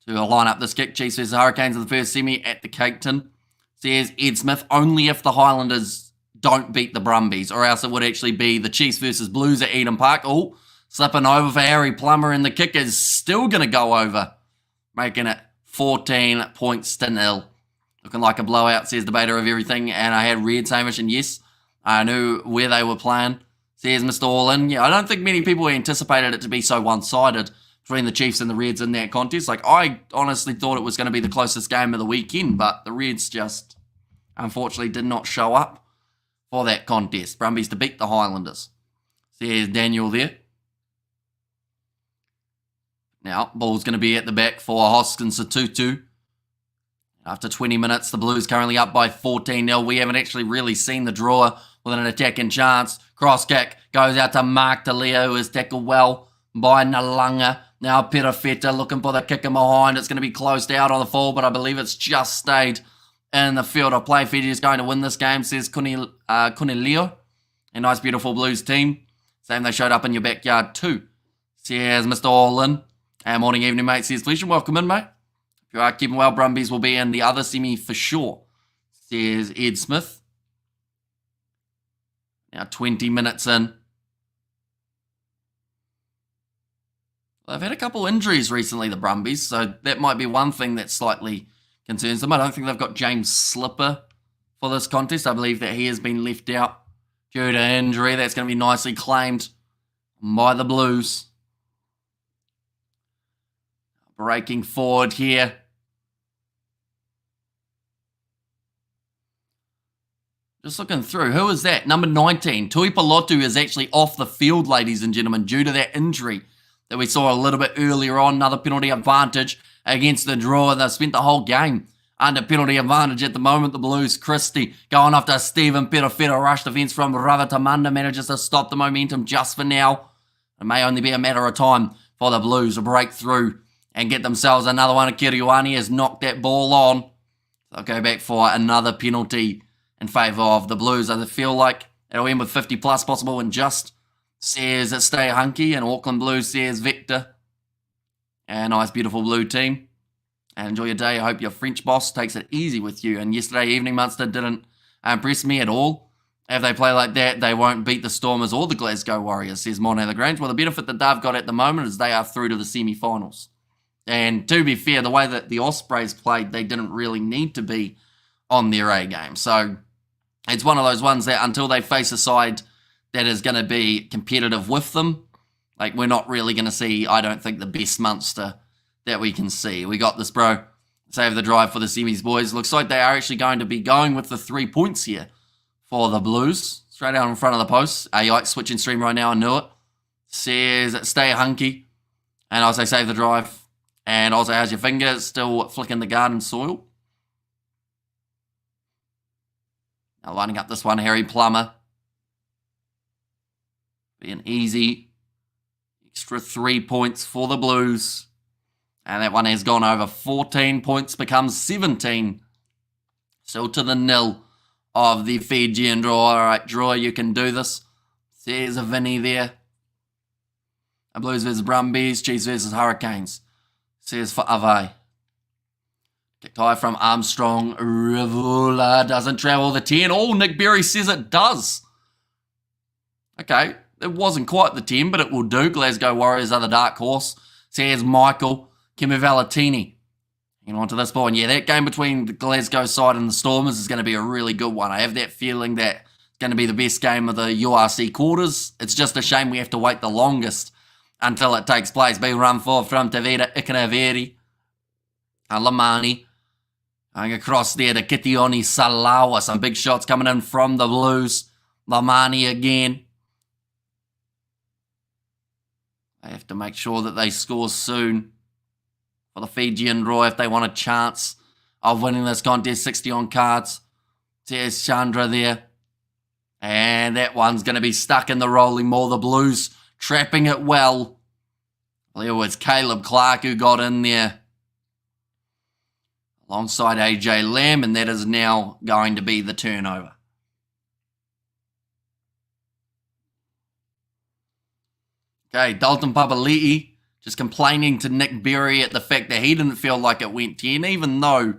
to line up this kick. Chiefs versus Hurricanes in the first semi at the Cape Town. Says Ed Smith, only if the Highlanders don't beat the Brumbies, or else it would actually be the Chiefs versus Blues at Eden Park. Oh, slipping over for Harry Plummer, and the kick is still going to go over, making it 14 points to 0. Looking like a blowout, says Debater of Everything, and I had Reds, Hamish, and yes, I knew where they were playing, says Mr. Orland. Yeah, I don't think many people anticipated it to be so one-sided between the Chiefs and the Reds in that contest. Like, I honestly thought it was going to be the closest game of the weekend, but the Reds just unfortunately did not show up for that contest. Brumbies to beat the Highlanders, says Daniel there. Now, ball's going to be at the back for Hoskins to 2-2. After 20 minutes, the Blues currently up by 14-0. We haven't actually really seen the Drua with an attacking chance. Cross kick goes out to Mark DeLeo, who is tackled well by Nalanga. Now Perafeta looking for the kick in behind. It's going to be closed out on the fall, but I believe it's just stayed in the field of play. Fiji is going to win this game, says Cunilio. A nice, beautiful Blues team. Same they showed up in your backyard too, says Mr. Orland. And morning, evening, mate, says Felicia. Welcome in, mate. If you are keeping well, Brumbies will be in the other semi for sure, says Ed Smith. Now 20 minutes in. They've had a couple injuries recently, the Brumbies, so that might be one thing that slightly concerns them. I don't think they've got James Slipper for this contest. I believe that he has been left out due to injury. That's going to be nicely claimed by the Blues. Breaking forward here. Just looking through, who is that? Number 19, Tui Pilotu is actually off the field, ladies and gentlemen, due to that injury that we saw a little bit earlier on. Another penalty advantage against the Drua. They've spent the whole game under penalty advantage at the moment. The Blues, Christie going after Stephen Perofeta. Rush defence from Ravatamanda manages to stop the momentum just for now. It may only be a matter of time for the Blues to break through and get themselves another one. Kiriwani has knocked that ball on. They'll go back for another penalty in favour of the Blues. I feel like it'll end with 50 plus possible, and just says it stay hunky, and Auckland Blues says Victor. A nice beautiful blue team. And enjoy your day. I hope your French boss takes it easy with you. And yesterday evening, Munster didn't impress me at all. If they play like that, they won't beat the Stormers or the Glasgow Warriors, says Monet Lagrange. Well, the benefit that they've got at the moment is they are through to the semi-finals. And to be fair, the way that the Ospreys played, they didn't really need to be on their A game. So it's one of those ones that until they face a side that is going to be competitive with them, like, we're not really going to see, I don't think, the best Munster that we can see. We got this, bro. Save the drive for the semis, boys. Looks like they are actually going to be going with the 3 points here for the Blues. Straight out in front of the post. Yikes, switching stream right now. I knew it. Says stay hunky. And I'll say save the drive. And also, how's your finger? Still flicking the garden soil. Now lining up this one, Harry Plummer. Be an easy extra 3 points for the Blues. And that one has gone over. 14 points becomes 17. Still to the nil of the Fijian Drua. All right, Drua, you can do this. There's a Vinny there. A Blues versus Brumbies. Chiefs versus Hurricanes. Says for Ave. Kicked high from Armstrong. Rivula doesn't travel the 10. Oh, Nick Berry says it does. Okay, it wasn't quite the 10, but it will do. Glasgow Warriors are the dark horse. Says Michael Kimivalatini. Hanging on to this ball. And yeah, that game between the Glasgow side and the Stormers is going to be a really good one. I have that feeling that it's going to be the best game of the URC quarters. It's just a shame we have to wait the longest until it takes place. Big run forward from Tavita Ikanaveri. Lamani. Going across there to Kitioni Salawa. Some big shots coming in from the Blues. Lamani again. They have to make sure that they score soon for the Fijian Drua if they want a chance of winning this contest. 60 on cards. There's Chandra there. And that one's going to be stuck in the rolling maul. The Blues trapping it well. There was Caleb Clark who got in there alongside AJ Lamb, and that is now going to be the turnover. Okay, Dalton Papali'i just complaining to Nick Berry at the fact that he didn't feel like it went 10, even though,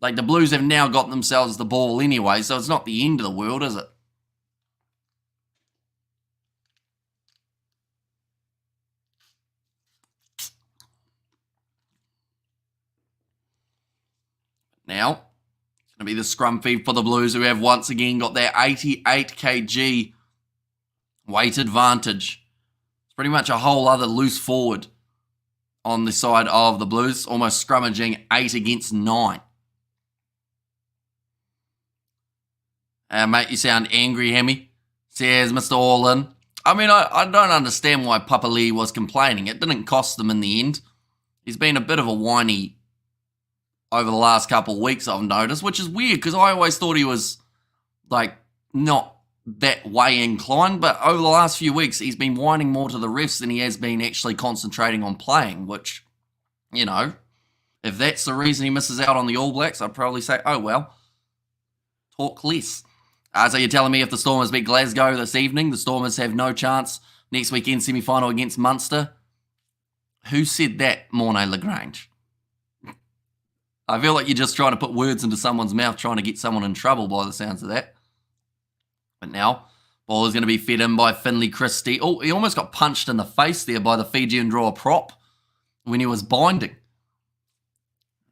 like, the Blues have now got themselves the ball anyway, so it's not the end of the world, is it? Now, it's going to be the scrum feed for the Blues, who have once again got their 88 kg weight advantage. It's pretty much a whole other loose forward on the side of the Blues, almost scrummaging 8 against 9. Mate, you sound angry, Hemi, says Mr. All-In. I mean, I don't understand why Papali'i was complaining. It didn't cost them in the end. He's been a bit of a whiny over the last couple of weeks, I've noticed, which is weird because I always thought he was, like, not that way inclined, but over the last few weeks, he's been whining more to the refs than he has been actually concentrating on playing, which, you know, if that's the reason he misses out on the All Blacks, I'd probably say, oh, well, talk less. So you're telling me if the Stormers beat Glasgow this evening, the Stormers have no chance next weekend semi-final against Munster? Who said that, Mornay Lagrange? I feel like you're just trying to put words into someone's mouth, trying to get someone in trouble by the sounds of that. But now, ball is going to be fed in by Finlay Christie. Oh, he almost got punched in the face there by the Fijian Drua prop when he was binding.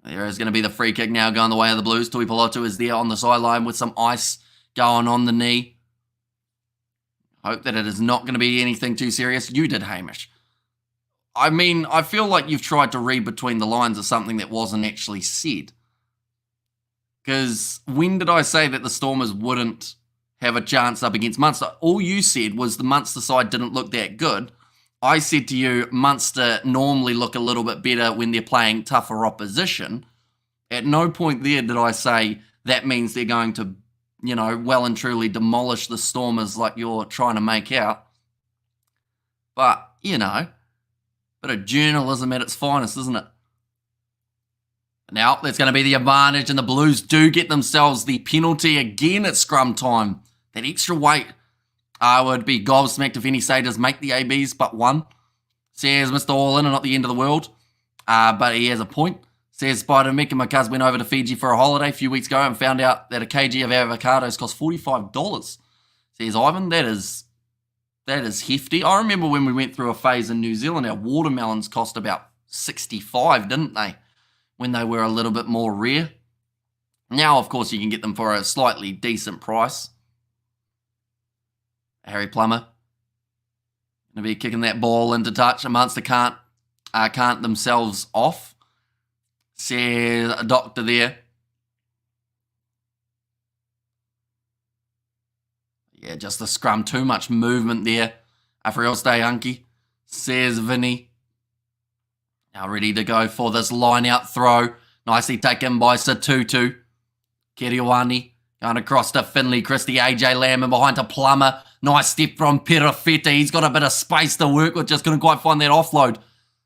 There is going to be the free kick now going the way of the Blues. Tui Pilotu is there on the sideline with some ice going on the knee. Hope that it is not going to be anything too serious. You did, Hamish. I mean, I feel like you've tried to read between the lines of something that wasn't actually said. Because when did I say that the Stormers wouldn't have a chance up against Munster. All you said was the Munster side didn't look that good. I said to you, Munster normally look a little bit better when they're playing tougher opposition. At no point there did I say that means they're going to, well and truly demolish the Stormers like you're trying to make out. But, bit of journalism at its finest, isn't it? Now, that's going to be the advantage, and the Blues do get themselves the penalty again at scrum time. That extra weight, I would be gobsmacked if any Satyrs make the ABs but one. Says Mr. All-In, and not the end of the world. But he has a point. Says Spider-Mick, my cousin went over to Fiji for a holiday a few weeks ago and found out that a kg of avocados cost $45. Says Ivan, that is hefty. I remember when we went through a phase in New Zealand, our watermelons cost about $65, didn't they? When they were a little bit more rare. Now, of course, you can get them for a slightly decent price. Harry Plummer going to be kicking that ball into touch. Munster can't themselves off. Says a doctor there. Yeah, just the scrum. Too much movement there. Afriel stay hunky. Says Vinny. Now ready to go for this line-out throw. Nicely taken by Satutu. Kiriwani going across to Finley. Christie, AJ Lamb, and behind to Plummer. Nice step from Perafeta. He's got a bit of space to work with. Just couldn't quite find that offload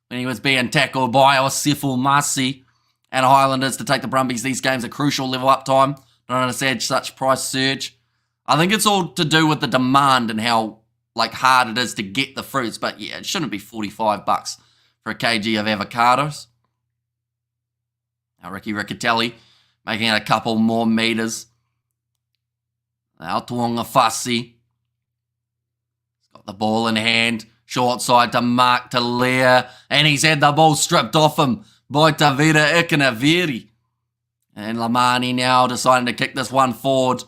when he was being tackled by Osifo Masi. And Highlanders to take the Brumbies. These games are crucial level up time. Don't understand such price surge. I think it's all to do with the demand and how hard it is to get the fruits. But yeah, it shouldn't be $45 for a kg of avocados. Now Ricky Riccatelli making it a couple more meters. Now Tuonga Fassi. He's got the ball in hand. Short side to Mark Talia. And he's had the ball stripped off him by Tavira Ikanaviri. And Lamani now deciding to kick this one forward.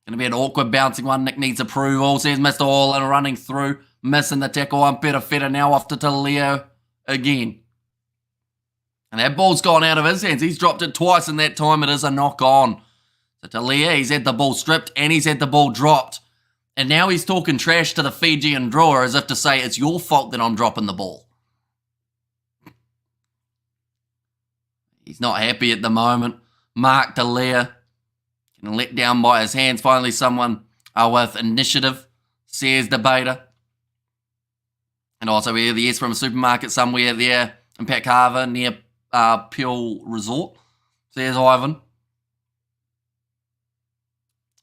Going to be an awkward bouncing one. Nick needs approval. Says Mr. All and running through. Missing the tackle on Perafeta now off to Talia again. And that ball's gone out of his hands. He's dropped it twice, and that time it is a knock on. So Talia, he's had the ball stripped and he's had the ball dropped. And now he's talking trash to the Fijian Drua as if to say it's your fault that I'm dropping the ball. He's not happy at the moment. Mark Talia getting let down by his hands. Finally someone with initiative, says Debater. And also we hear the yes from a supermarket somewhere there in Pakava near Peel Resort, says Ivan.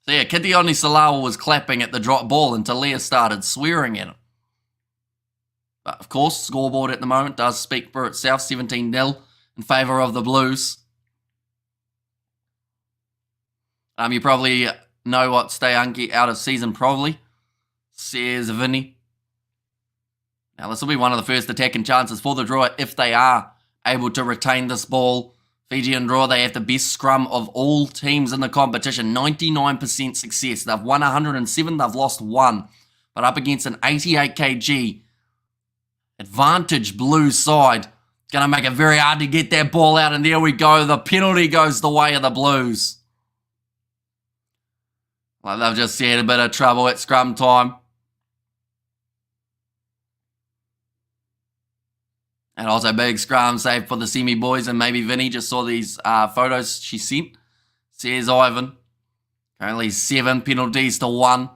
So yeah, Kitioni Salawa was clapping at the drop ball and Talia started swearing at him. But of course, scoreboard at the moment does speak for itself, 17-0 in favour of the Blues. You probably know what Stay Unky out of season probably, says Vinny. Now this will be one of the first attacking chances for the Drua if they are able to retain this ball. Fijian Drua, they have the best scrum of all teams in the competition. 99% success. They've won 107, they've lost 1. But up against an 88 kg advantage Blues side, it's going to make it very hard to get that ball out. And there we go. The penalty goes the way of the Blues. Like they've just had a bit of trouble at scrum time. And also big scrum save for the Semi boys, and maybe Vinny just saw these photos she sent. Says Ivan. Currently 7 penalties to 1.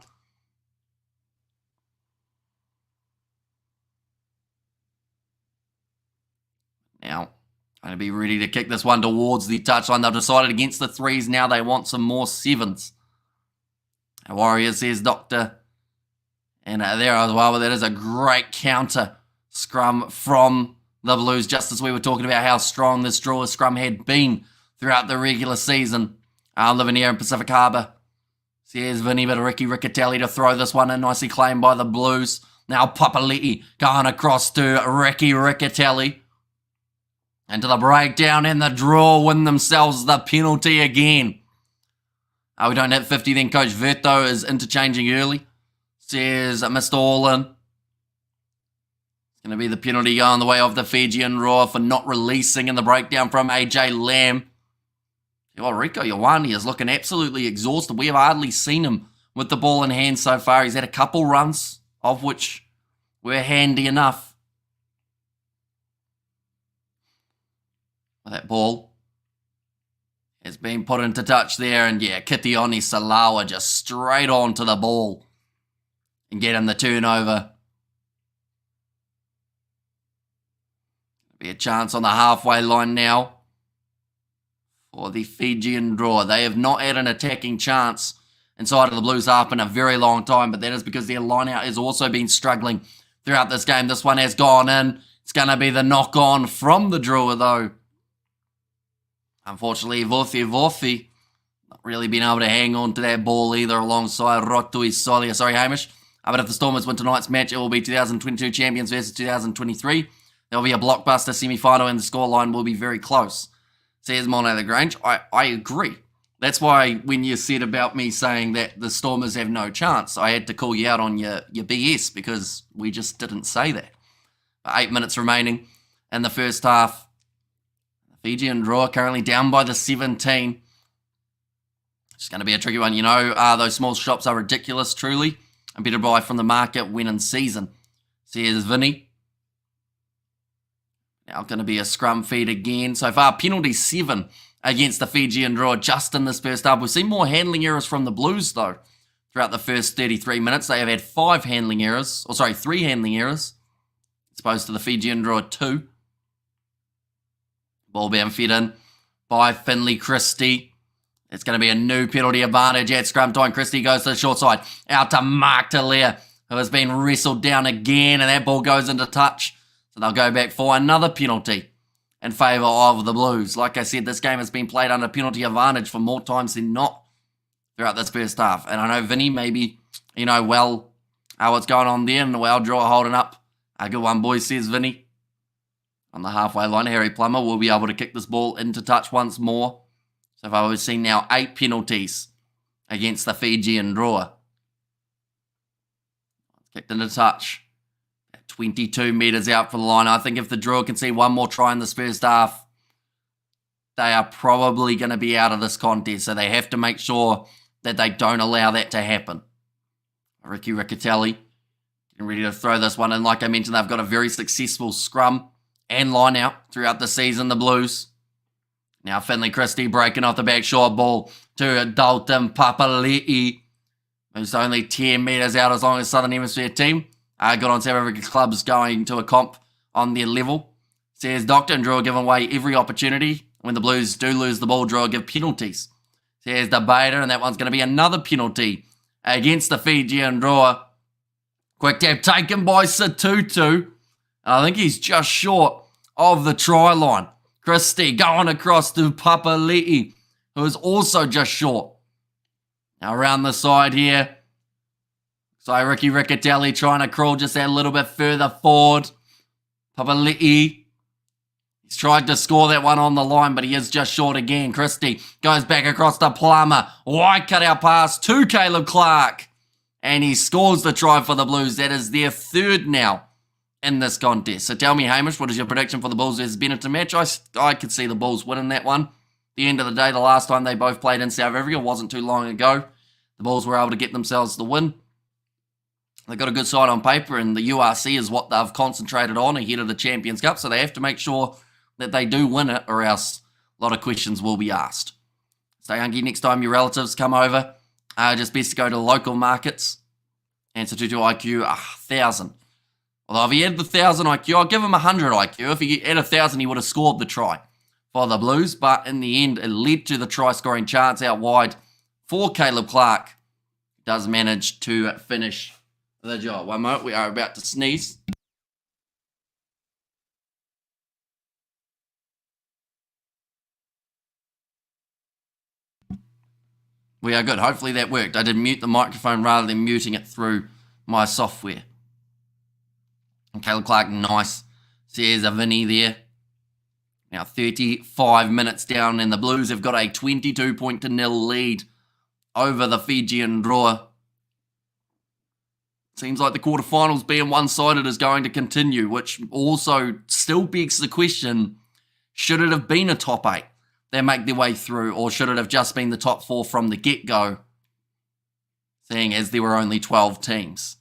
Now, going to be ready to kick this one towards the touchline. They've decided against the 3s. Now they want some more 7s. And Warriors, says Doctor. And there as well, but that is a great counter scrum from the Blues, just as we were talking about how strong this Drua scrum had been throughout the regular season. Living here in Pacific Harbour. Says Vinny, but Ricky Riccatelli to throw this one in, nicely claimed by the Blues. Now Papali'i going across to Ricky Riccatelli. Into the breakdown, and the Drua win themselves the penalty again. We don't hit 50 then. Coach Verto is interchanging early. Says Mr. All-In. Going to be the penalty going the way of the Fijian Drua for not releasing in the breakdown from AJ Lamb. Well, Rico Ioane is looking absolutely exhausted. We have hardly seen him with the ball in hand so far. He's had a couple runs, of which were handy enough. That ball has been put into touch there, and yeah, Kitioni Salawa just straight on to the ball and get him the turnover. Be a chance on the halfway line now for the Fijian Drua. They have not had an attacking chance inside of the Blues half in a very long time, but that is because their line-out has also been struggling throughout this game. This one has gone in. It's going to be the knock-on from the Drua, though. Unfortunately, Vothi not really been able to hang on to that ball either alongside Rotui Solia. Sorry, Hamish. But if the Stormers win tonight's match, it will be 2022 champions versus 2023. There will be a blockbuster semi-final and the scoreline will be very close. Says Mono Lagrange. I agree. That's why when you said about me saying that the Stormers have no chance, I had to call you out on your BS because we just didn't say that. But 8 minutes remaining in the first half. Fijian Drua currently down by the 17. It's going to be a tricky one. You know, those small shops are ridiculous, truly. And better buy from the market when in season. Says Vinny. Now going to be a scrum feed again. So far, penalty 7 against the Fijian Drua just in this first half. We've seen more handling errors from the Blues, though, throughout the first 33 minutes. They have had 3 handling errors, as opposed to the Fijian Drua 2. Ball being fed in by Finley Christie. It's going to be a new penalty advantage at scrum time. Christie goes to the short side. Out to Mark Talia, who has been wrestled down again, and that ball goes into touch. So they'll go back for another penalty in favour of the Blues. Like I said, this game has been played under penalty advantage for more times than not throughout this first half. And I know Vinny, maybe, what's going on there, and the well draw holding up. A good one, boys, says Vinny. On the halfway line, Harry Plummer will be able to kick this ball into touch once more. So far, we've seen now 8 penalties against the Fijian Drua. Kicked into touch. 22 metres out from the line. I think if the Drua can see one more try in this first half, they are probably going to be out of this contest. So they have to make sure that they don't allow that to happen. Ricky Riccatelli getting ready to throw this one in. Like I mentioned, they've got a very successful scrum and line out throughout the season, the Blues. Now Finley Christie breaking off the back short ball to Dalton Papali'i, who's only 10 metres out as long as Southern Hemisphere team. Good on South Africa clubs going to a comp on their level. Says Doctor and Drua give away every opportunity. When the Blues do lose the ball, Drua give penalties. Says the Bader, and that one's going to be another penalty against the Fijian Drua. Quick tap taken by Satutu. I think he's just short of the try line. Christie going across to Papali'i, who is also just short. Now around the side here. So Ricky Riccatelli trying to crawl just a little bit further forward. Papali'i. He's tried to score that one on the line, but he is just short again. Christie goes back across to Plummer. Wide cut-out pass to Caleb Clark. And he scores the try for the Blues. That is their 3rd now in this contest. So tell me, Hamish, what is your prediction for the Bulls versus Benetton match? I could see the Bulls winning that one. At the end of the day, the last time they both played in South Africa wasn't too long ago. The Bulls were able to get themselves the win. They've got a good side on paper, and the URC is what they've concentrated on ahead of the Champions Cup, so they have to make sure that they do win it, or else a lot of questions will be asked. Stay hungry next time your relatives come over. Just best to go to local markets. Answer to IQ 1,000. Although if he had the 1,000 IQ, I'll give him 100 IQ. If he had 1,000, he would have scored the try for the Blues, but in the end, it led to the try-scoring chance out wide for Caleb Clark. Does manage to finish the job. One moment, we are about to sneeze. We are good. Hopefully that worked. I did mute the microphone rather than muting it through my software. And Caleb Clark, nice. Says a Vinny there. Now 35 minutes down, and the Blues have got a 22-0 lead over the Fijian Drua. Seems like the quarterfinals being one-sided is going to continue, which also still begs the question, should it have been a top 8 that make their way through, or should it have just been the top 4 from the get-go? seeing as there were only 12 teams.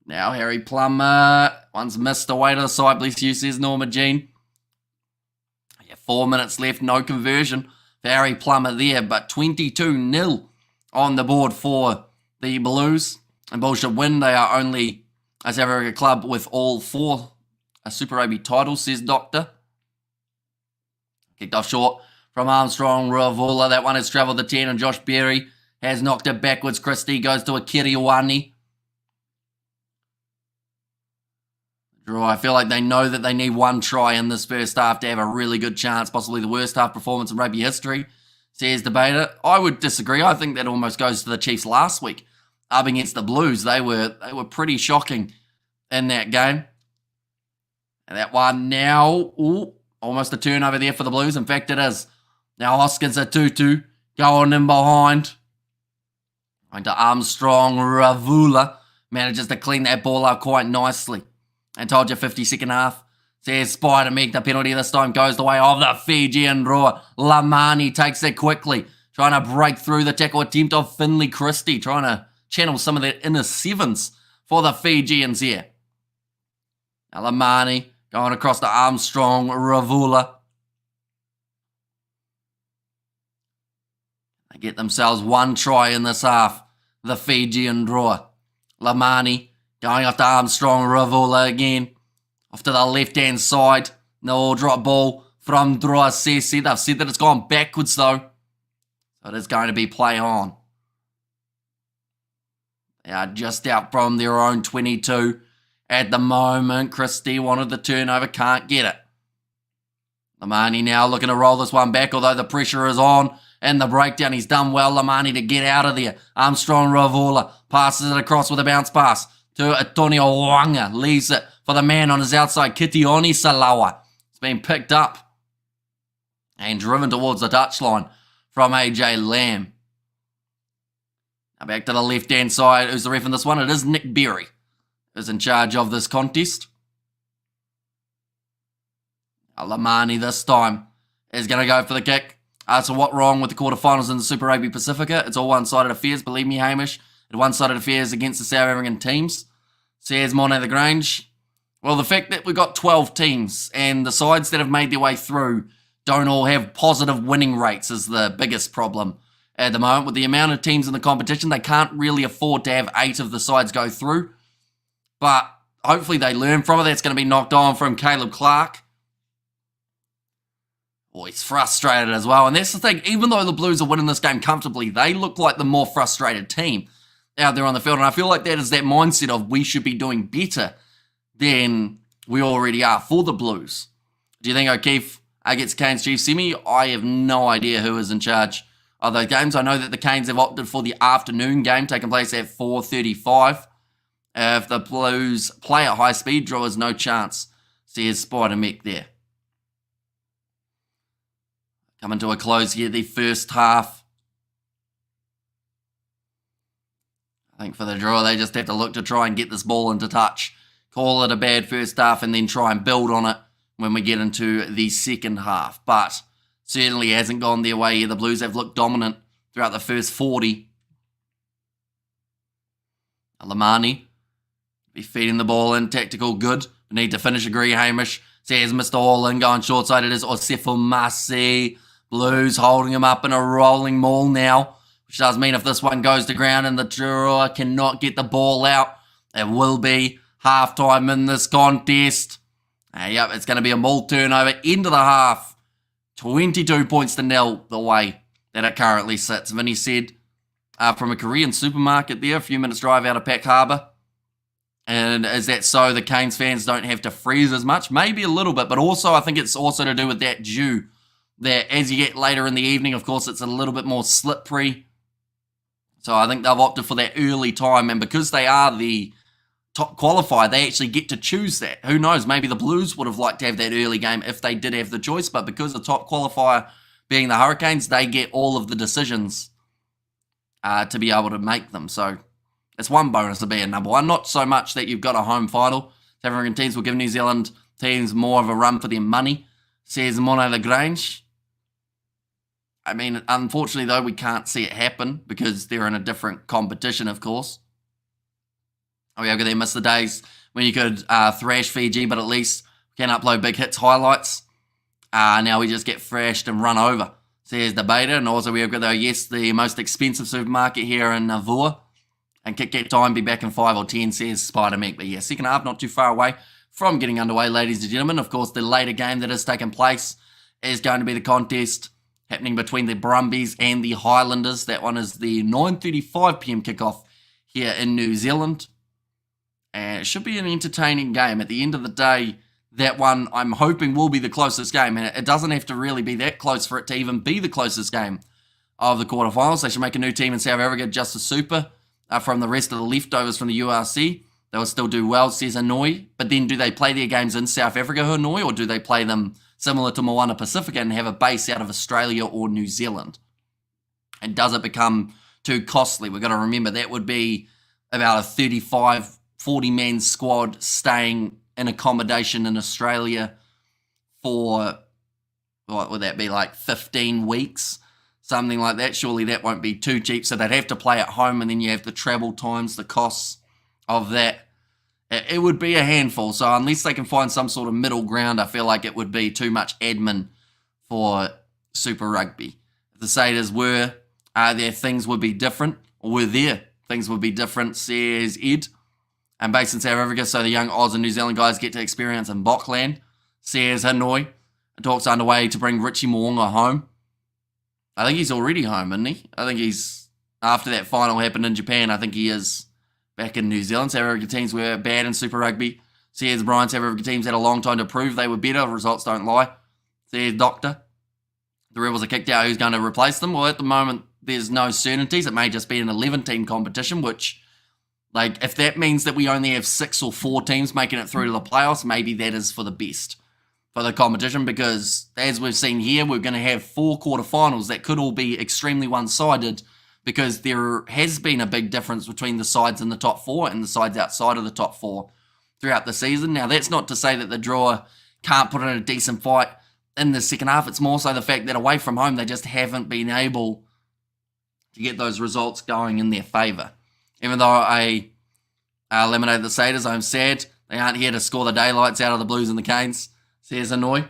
Now Harry Plummer, one's missed away to the side, bless you, says Norma Jean. 4 minutes left, no conversion for Harry Plummer there, but 22-0 on the board for the Blues. And Bullshit win, they are only a South Africa club with all 4 Super Rugby titles, says Doctor. Kicked off short from Armstrong Ravula. That one has travelled the 10, and Josh Berry has knocked it backwards. Christie goes to a Kiriwani. Draw. I feel like they know that they need 1 try in this first half to have a really good chance, possibly the worst half performance in rugby history, says Debater. I would disagree. I think that almost goes to the Chiefs last week up against the Blues. They were pretty shocking in that game. And that one now, almost a turnover there for the Blues. In fact, it is. Now Hoskins at 2-2, going in behind. Going to Armstrong Ravula. Manages to clean that ball up quite nicely. And told you 52nd half. Says Spider Meg, the penalty this time goes the way of the Fijian Drua. Lamani takes it quickly. Trying to break through the tackle attempt of Finley Christie. Trying to channel some of that inner sevens for the Fijians here. Now Lamani going across to Armstrong Ravula. They get themselves 1 try in this half. The Fijian Drua. Lamani going off to Armstrong Ravula again. Off to the left-hand side. No drop ball from Drua Sesi. They've said that it's gone backwards though. So it is going to be play on. They are just out from their own 22 at the moment. Christie wanted the turnover. Can't get it. Lamani now looking to roll this one back, although the pressure is on. And the breakdown, he's done well, Lamani, to get out of there. Armstrong Ravula passes it across with a bounce pass to Antonio Wanga. Leaves it for the man on his outside, Kitioni Salawa. It's been picked up and driven towards the touchline from AJ Lamb. Now back to the left-hand side. Who's the ref in this one? It is Nick Berry who's in charge of this contest. Lamani this time is going to go for the kick. So what wrong with the quarterfinals in the Super Rugby Pacifica? It's all one-sided affairs, believe me, Hamish. It's one-sided affairs against the South African teams. Says Monet the Grange. Well, the fact that we've got 12 teams and the sides that have made their way through don't all have positive winning rates is the biggest problem at the moment. With the amount of teams in the competition, they can't really afford to have 8 of the sides go through. But hopefully they learn from it. That's going to be knocked on from Caleb Clark. Oh, he's frustrated as well. And that's the thing. Even though the Blues are winning this game comfortably, they look like the more frustrated team out there on the field. And I feel like that is that mindset of we should be doing better than we already are for the Blues. Do you think O'Keefe gets Canes Chiefs semi? I have no idea who is in charge of those games. I know that the Canes have opted for the afternoon game taking place at 4:35. If the Blues play at high speed, draw is no chance. Says Spider Mech there. Coming to a close here, the first half. I think for the draw, they just have to look to try and get this ball into touch. Call it a bad first half and then try and build on it when we get into the second half. But certainly hasn't gone their way here. The Blues have looked dominant throughout the first 40. Lamani be feeding the ball in. Tactical good. We need to finish, agree, Hamish. Says Mr. Holland going short side. It is Osefo Masi. Blues holding him up in a rolling maul now, which does mean if this one goes to ground and the drawer cannot get the ball out, it will be half-time in this contest. Yep, it's going to be a maul turnover into the half. 22 points to nil the way that it currently sits. Vinny said from a Korean supermarket there, a few minutes drive out of Pack Harbour. And is that so the Canes fans don't have to freeze as much? Maybe a little bit, but also I think it's also to do with that dew. That as you get later in the evening, of course, it's a little bit more slippery. So I think they've opted for that early time. And because they are the top qualifier, they actually get to choose that. Who knows? Maybe the Blues would have liked to have that early game if they did have the choice. But because the top qualifier being the Hurricanes, they get all of the decisions to be able to make them. So it's one bonus to be a number one. Not so much that you've got a home final. South African teams will give New Zealand teams more of a run for their money, says Mono the Grange. I mean, unfortunately, though, we can't see it happen because they're in a different competition, of course. Oh, yeah, they miss the days when you could thrash Fiji, but at least we can upload big hits highlights. Now we just get thrashed and run over. Says the beta, and also we have got, yes, the most expensive supermarket here in Vua. And kick time, be back in 5 or 10, says Spider Meek. But yeah, second half, not too far away from getting underway, ladies and gentlemen. Of course, the later game that has taken place is going to be the contest happening between the Brumbies and the Highlanders. That one is the 9:35 p.m. kickoff here in New Zealand. And it should be an entertaining game. At the end of the day, that one I'm hoping will be the closest game. And it doesn't have to really be that close for it to even be the closest game of the quarterfinals. They should make a new team in South Africa, just a super, from the rest of the leftovers from the URC. They will still do well, says Hanoi. But then do they play their games in South Africa, Hanoi, or do they play them similar to Moana Pacifica and have a base out of Australia or New Zealand? And does it become too costly? We've got to remember that would be about a 35, 40-man squad staying in accommodation in Australia for, what would that be, like 15 weeks? Something like that. Surely that won't be too cheap. So they'd have to play at home, and then you have the travel times, the costs of that. It would be a handful. So unless they can find some sort of middle ground, I feel like it would be too much admin for Super Rugby. If the Satyrs were there, things would be different. Or were there, things would be different, says Ed. And based in South Africa, so the young Oz and New Zealand guys get to experience in Bokland, says Hanoi. Talks underway to bring Richie Mo'unga home. I think he's already home, isn't he? I think he's, after that final happened in Japan, I think he is back in New Zealand. South African teams were bad in Super Rugby. Says Brian, South African teams had a long time to prove they were better. Results don't lie. Says Doctor. The Rebels are kicked out. Who's going to replace them? Well, at the moment, there's no certainties. It may just be an 11-team competition, which, like, if that means that we only have 6 or 4 teams making it through to the playoffs, maybe that is for the best for the competition, because as we've seen here, we're going to have 4 quarterfinals that could all be extremely one-sided, because there has been a big difference between the sides in the top 4 and the sides outside of the top 4 throughout the season. Now, that's not to say that the draw can't put in a decent fight in the second half. It's more so the fact that away from home, they just haven't been able to get those results going in their favour. Even though I eliminated the Satyrs, I'm sad they aren't here to score the daylights out of the Blues and the Canes, says Hanoi.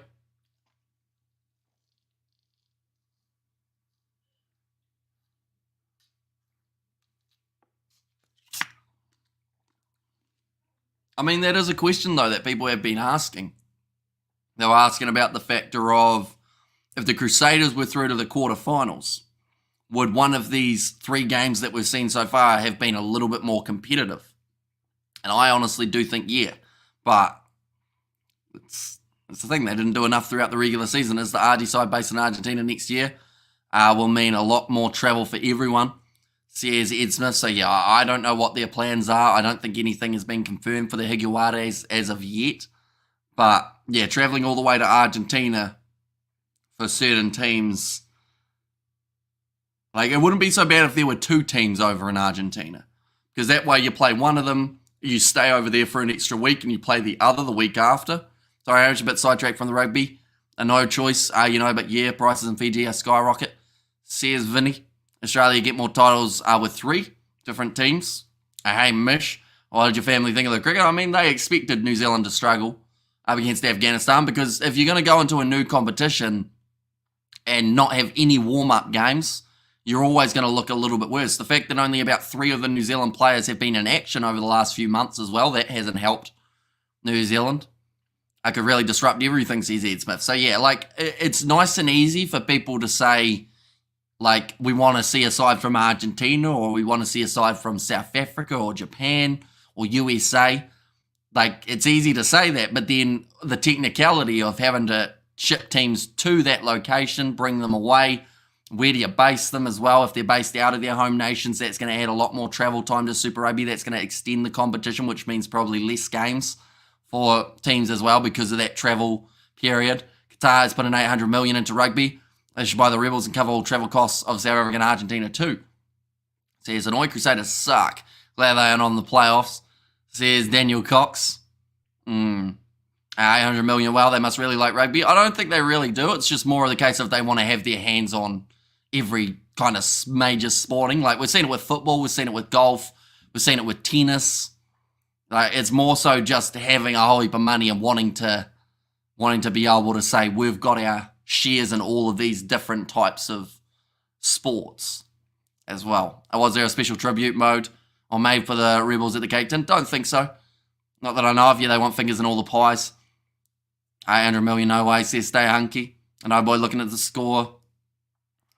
I mean, that is a question, though, that people have been asking. They were asking about the factor of, if the Crusaders were through to the quarterfinals, would one of these 3 games that we've seen so far have been a little bit more competitive? And I honestly do think, yeah. But it's the thing, they didn't do enough throughout the regular season. As the RG side based in Argentina next year will mean a lot more travel for everyone, says Ed Smith. So yeah, I don't know what their plans are. I don't think anything has been confirmed for the Higuares as of yet. But yeah, traveling all the way to Argentina for certain teams, like, it wouldn't be so bad if there were 2 teams over in Argentina, because that way you play one of them, you stay over there for an extra week, and you play the other the week after. Sorry, I was a bit sidetracked from the rugby. A no choice, but yeah, prices in Fiji are skyrocket, says Vinny. Australia get more titles with 3 different teams. Hey, Mish, what did your family think of the cricket? I mean, they expected New Zealand to struggle up against Afghanistan, because if you're going to go into a new competition and not have any warm-up games, you're always going to look a little bit worse. The fact that only about 3 of the New Zealand players have been in action over the last few months as well, that hasn't helped New Zealand. I could really disrupt everything, says Ed Smith. So yeah, like, it's nice and easy for people to say, like, we want to see a side from Argentina, or we want to see a side from South Africa or Japan or USA. Like, it's easy to say that, but then the technicality of having to ship teams to that location, bring them away, where do you base them as well? If they're based out of their home nations, that's going to add a lot more travel time to Super Rugby. That's going to extend the competition, which means probably less games for teams as well because of that travel period. Qatar has put in $800 million into rugby. They should buy the Rebels and cover all travel costs of South Africa and Argentina too. Says, Hanoi Crusaders suck. Glad they aren't on the playoffs. Says Daniel Cox. 800 million, well, they must really like rugby. I don't think they really do. It's just more of the case of they want to have their hands on every kind of major sporting. Like, we've seen it with football, we've seen it with golf, we've seen it with tennis. Like, it's more so just having a whole heap of money and wanting to be able to say we've got our shares in all of these different types of sports as well. Was there a special tribute mode or made for the Rebels at the Cape Tin? Don't think so. Not that I know of. Yeah, they want fingers in all the pies. 800 million, no way, says Stay Hunky. And boy looking at the score.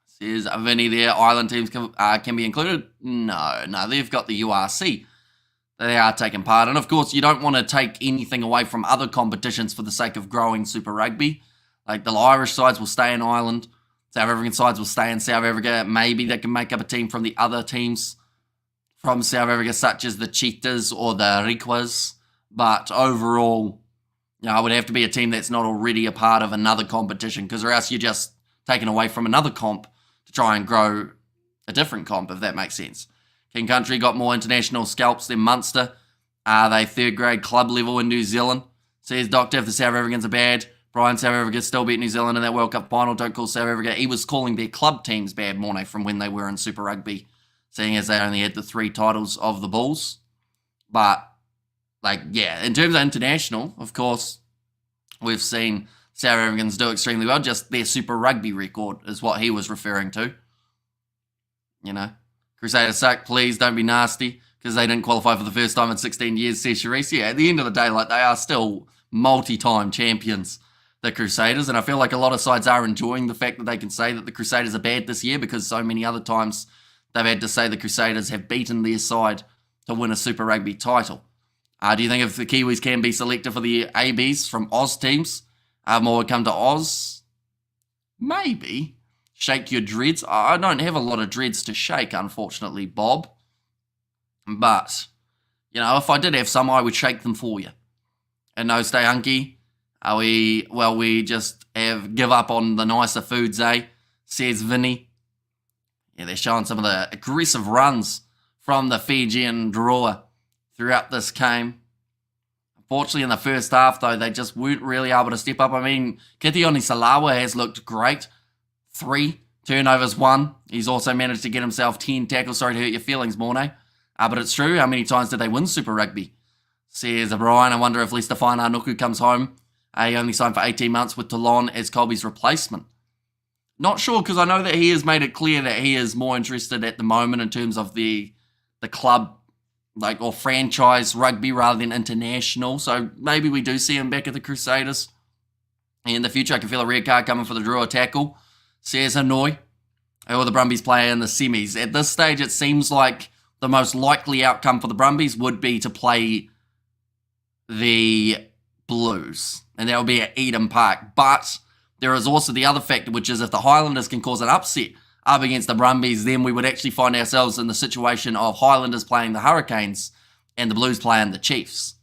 Says Vinny there, island teams can be included. No, they've got the URC. They are taking part. And of course, you don't want to take anything away from other competitions for the sake of growing Super Rugby. Like, the Irish sides will stay in Ireland. South African sides will stay in South Africa. Maybe they can make up a team from the other teams from South Africa, such as the Cheetahs or the Rikwas. But overall, it would have to be a team that's not already a part of another competition, because or else you're just taken away from another comp to try and grow a different comp, if that makes sense. King Country got more international scalps than Munster. Are they third grade club level in New Zealand? Says Doctor, if the South Africans are bad, Brian, South Africa still beat New Zealand in that World Cup final. Don't call South Africa. He was calling their club teams bad, Mornay, from when they were in Super Rugby, seeing as they only had the 3 titles of the Bulls. But, in terms of international, of course, we've seen South Africans do extremely well. Just their Super Rugby record is what he was referring to. Crusaders suck, please don't be nasty, because they didn't qualify for the first time in 16 years, says Charisse. Yeah, at the end of the day, they are still multi-time champions, the Crusaders, and I feel like a lot of sides are enjoying the fact that they can say that the Crusaders are bad this year, because so many other times they've had to say the Crusaders have beaten their side to win a Super Rugby title. Do you think if the Kiwis can be selected for the ABs from Oz teams, more would come to Oz? Maybe. Shake your dreads. I don't have a lot of dreads to shake, unfortunately, Bob. But, if I did have some, I would shake them for you. And no, Stay Hunky. We just give up on the nicer foods, says Vinny. Yeah, they're showing some of the aggressive runs from the Fijian Drua throughout this game. Unfortunately, in the first half, though, they just weren't really able to step up. I mean, Kitioni Salawa has looked great. 3 turnovers, 1. He's also managed to get himself 10 tackles. Sorry to hurt your feelings, Mornay. But it's true. How many times did they win Super Rugby? Says Brian, I wonder if Lester Whainauku comes home. He only signed for 18 months with Toulon as Colby's replacement. Not sure, because I know that he has made it clear that he is more interested at the moment in terms of the club, or franchise rugby rather than international. So maybe we do see him back at the Crusaders in the future. I can feel a red card coming for the Drua tackle, says Hanoi. Or the Brumbies play in the semis. At this stage, it seems like the most likely outcome for the Brumbies would be to play the Blues, and that would be at Eden Park. But there is also the other factor, which is if the Highlanders can cause an upset up against the Brumbies, then we would actually find ourselves in the situation of Highlanders playing the Hurricanes and the Blues playing the Chiefs.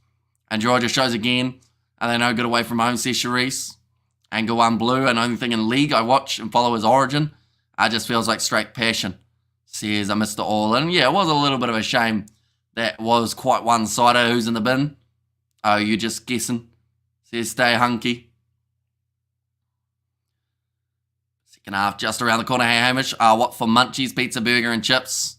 And Georgia shows again, are they no good away from home, says Charisse. Angle 1 blue, and only thing in league I watch and follow is Origin. Just feels like straight passion, says Mr. All-In. Yeah, it was a little bit of a shame that was quite one-sided. Who's in the bin? Oh, you're just guessing, says Stay Hunky. Second half just around the corner. Hey, Hamish, what for munchies, pizza, burger and chips?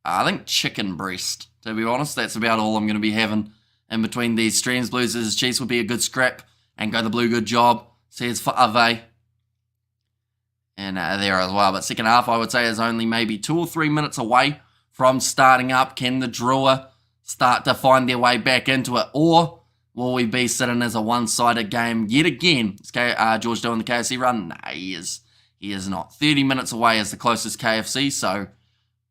I think chicken breast, to be honest. That's about all I'm going to be having in between these streams. Blues versus Chiefs would be a good scrap, and go the blue, good job, says Fa'ave. And there as well. But second half, I would say, is only maybe 2 or 3 minutes away from starting up. Can the Drua start to find their way back into it? Or will we be sitting as a one-sided game yet again? Is George doing the KFC run? No, he is. He is not. 30 minutes away is the closest KFC. So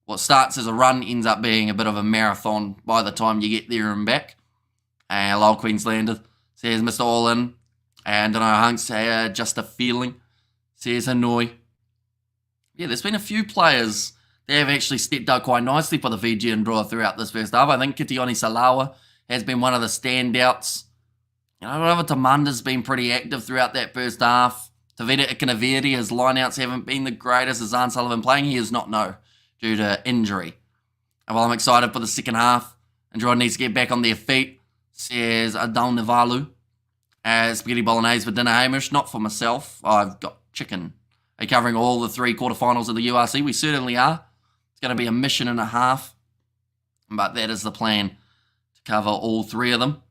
what starts as a run ends up being a bit of a marathon by the time you get there and back. Hello, Queenslander, says Mr. All-In. And I don't know, Hunks, just a feeling, says Hanoi. Yeah, there's been a few players that have actually stepped up quite nicely for the Fijian Drua throughout this first half. I think Kitioni Salawa has been one of the standouts. Robert Tamanda's been pretty active throughout that first half. Tavita Ikanaveri, his lineouts haven't been the greatest. Azan Sullivan playing, he is not, no, due to injury. And while I'm excited for the second half, and Drua needs to get back on their feet, says Adal Nivalu. Spaghetti bolognese for dinner, Hamish. Not for myself. I've got chicken. Are you covering all the 3 quarterfinals of the URC? We certainly are. It's going to be a mission and a half. But that is the plan, to cover all 3 of them.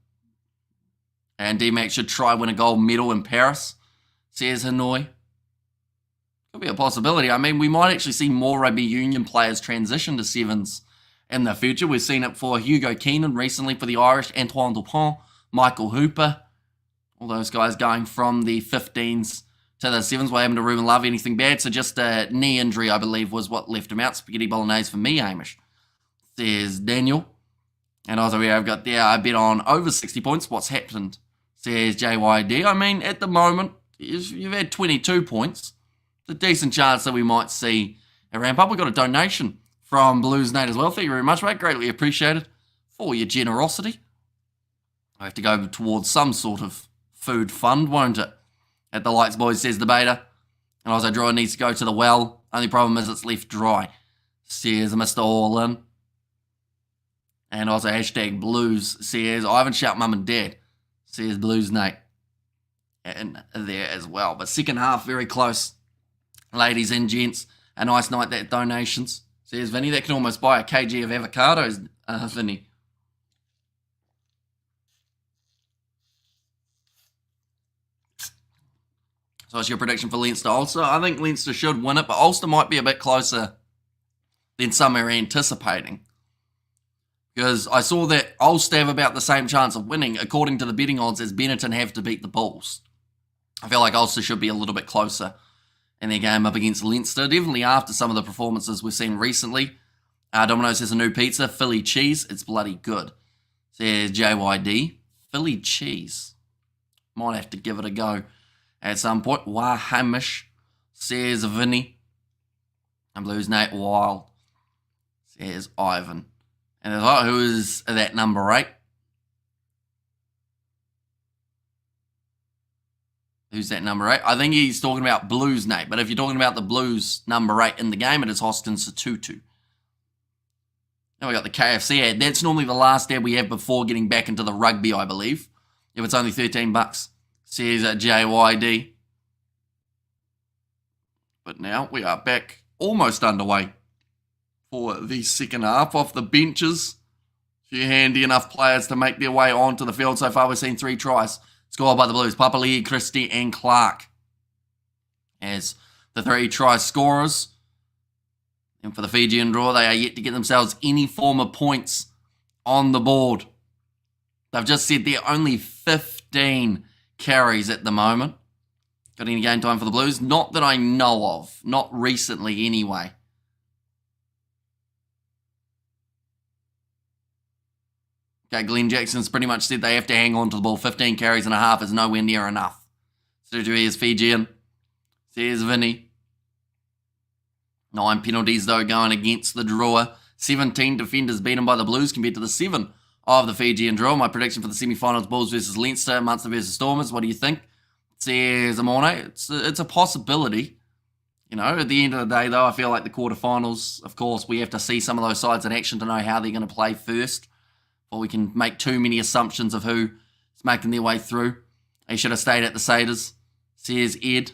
And D-Mac should try win a gold medal in Paris, says Hanoi. Could be a possibility. I mean, we might actually see more rugby union players transition to 7s in the future. We've seen it for Hugo Keenan recently for the Irish, Antoine Dupont, Michael Hooper. All those guys going from the 15s to the 7s. What happened to Ruben Love? Anything bad? So just a knee injury, I believe, was what left him out. Spaghetti bolognese for me, Hamish, says Daniel. And also, I've got there, I bet on over 60 points. What's happened? Says JYD. I mean, at the moment, you've had 22 points. It's a decent chance that we might see a ramp up. We got a donation from Blues Nate as well. Thank you very much, mate. Greatly appreciated for your generosity. I have to go towards some sort of food fund, won't it? At the Lights Boys, says the beta. And also, Draw needs to go to the well. Only problem is it's left dry, says Mr. All In. And also, hashtag Blues, says Ivan shout mum and dad, says Blues Nate. And there as well. But second half, very close. Ladies and gents, a nice night, that donations. Says Vinny, that can almost buy a kg of avocados, Vinny. So what's your prediction for Leinster-Ulster? I think Leinster should win it, but Ulster might be a bit closer than some are anticipating. Because I saw that Ulster have about the same chance of winning, according to the betting odds, as Benetton have to beat the Bulls. I feel like Ulster should be a little bit closer in their game up against Leinster, definitely after some of the performances we've seen recently. Domino's has a new pizza, Philly cheese. It's bloody good, says JYD. Philly cheese. Might have to give it a go at some point. Wah Hamish, says Vinny. And Blues Nate Wild, says Ivan. And who is that number 8? Who's that number 8? I think he's talking about Blues Nate. But if you're talking about the Blues number 8 in the game, it is Hoskins Satutu. Now we got the KFC ad. That's normally the last ad we have before getting back into the rugby, I believe. If it's only $13, says JYD. But now we are back almost underway for the second half. Off the benches, a few handy enough players to make their way onto the field. So far we've seen 3 tries scored by the Blues. Papali'i, Christie and Clark as the 3 try scorers. And for the Fijian Drua, they are yet to get themselves any form of points on the board. They've just said they're only 15 carries at the moment. Got any game time for the Blues? Not that I know of. Not recently anyway. Okay, Glenn Jackson's pretty much said they have to hang on to the ball. 15 carries and a half is nowhere near enough. Surgery is Fijian, says Vinny. 9 penalties, though, going against the Drua. 17 defenders beaten by the Blues compared to the 7 of the Fijian Drua. My prediction for the semi-finals, Bulls versus Leinster, Munster versus Stormers. What do you think? Says Amorne. It's a possibility. You know, at the end of the day, though, I feel like the quarterfinals, of course, we have to see some of those sides in action to know how they're going to play first. Or we can make too many assumptions of who is making their way through. They should have stayed at the Satyrs, says Ed.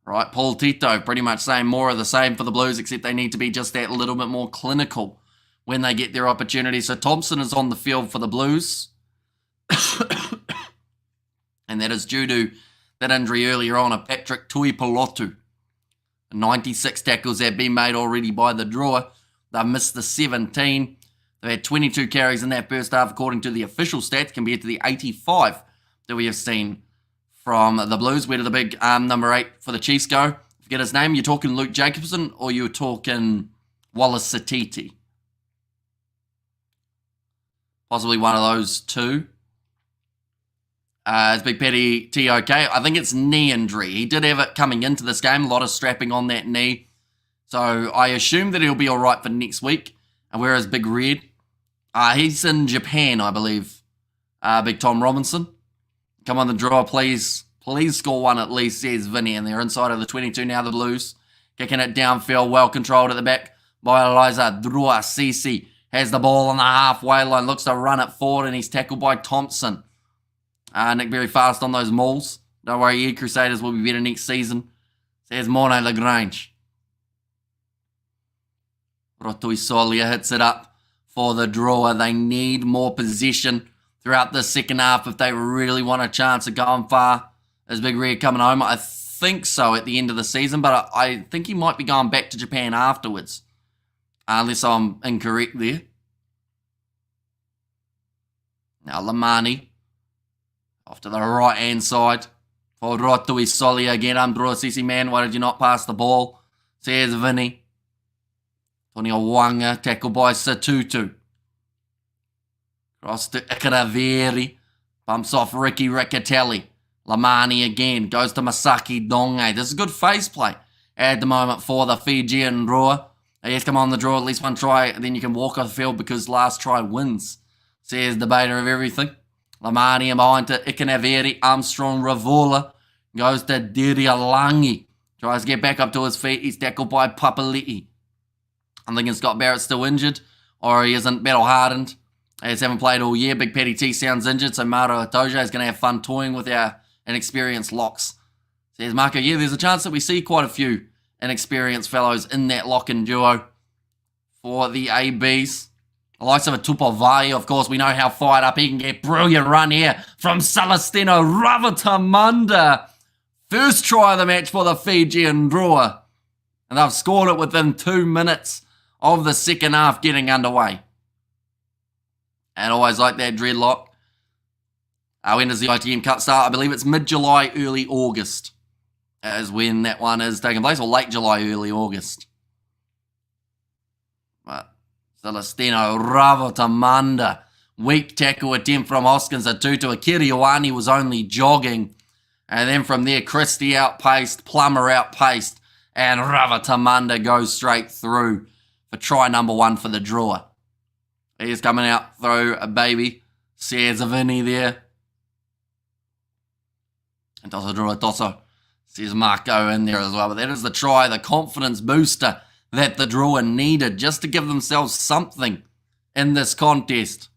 Right, Paul Tito, pretty much saying more of the same for the Blues, except they need to be just that little bit more clinical when they get their opportunity. So Thompson is on the field for the Blues. And that is due to that injury earlier on of Patrick Tuipulotu. 96 tackles have been made already by the Drua. They've missed the 17. They had 22 carries in that first half, according to the official stats, compared to the 85 that we have seen from the Blues. Where did the big number 8 for the Chiefs go? Forget his name. You're talking Luke Jacobson or you're talking Wallace Satiti? Possibly one of those two. It's Big Petty TOK. I think it's knee injury. He did have it coming into this game. A lot of strapping on that knee. So I assume that he'll be all right for next week. And where is Big Red? He's in Japan, I believe. Big Tom Robinson. Come on, the Drua, please. Please score one at least, says Vinny. And they're inside of the 22 now, the Blues. Kicking it downfield, well controlled at the back by Eliza Drua. Cece has the ball on the halfway line. Looks to run it forward and he's tackled by Thompson. Nick very fast on those mauls. Don't worry, Ed Crusaders will be better next season. Says Morne Lagrange. Rotui Solia hits it up for the Drua. They need more possession throughout the second half if they really want a chance of going far. Is Big Red coming home? I think so at the end of the season, but I think he might be going back to Japan afterwards. Unless I'm incorrect there. Now Lamani off to the right hand side for Rotui Solia again. Drua Sisi man, why did you not pass the ball? Says Vinny. Tony Wanga, tackle by Satutu. Cross to Ikaraveri. Bumps off Ricky Riccatelli. Lamani again. Goes to Masaki Donge. This is good face play at the moment for the Fijian Drua. Yes, come on the draw. At least one try. And then you can walk off the field because last try wins. Says debater of everything. Lamani and behind to Ikanaveri. Armstrong Ravola. Goes to Dirialangi. Tries to get back up to his feet. He's tackled by Papali'i. I'm thinking Scott Barrett's still injured. Or he isn't battle hardened. They just haven't played all year. Big Paddy T sounds injured. So Maro Atoja is going to have fun toying with our inexperienced locks. Says Marco, yeah, there's a chance that we see quite a few inexperienced fellows in that lock-in duo for the ABs. The likes of a Tupovai, of course, we know how fired up he can get. Brilliant run here from Celestino Ravatamanda. First try of the match for the Fijian Drua. And they've scored it within 2 minutes of the second half getting underway. And always like that dreadlock. When does the ITM Cup start? I believe it's mid-July, early August is when that one is taking place, or late July, early August. But Celestino Ravatamanda. Weak tackle attempt from Hoskins Atutu. Akiriwani was only jogging. And then from there, Christie outpaced, Plummer outpaced, and Ravatamanda goes straight through for try number 1 for the Drua. He's coming out through a baby. Says Vinny there. And Tosso Drua Tosso. Says Marco in there as well. But that is the try, the confidence booster that the Drua needed just to give themselves something in this contest.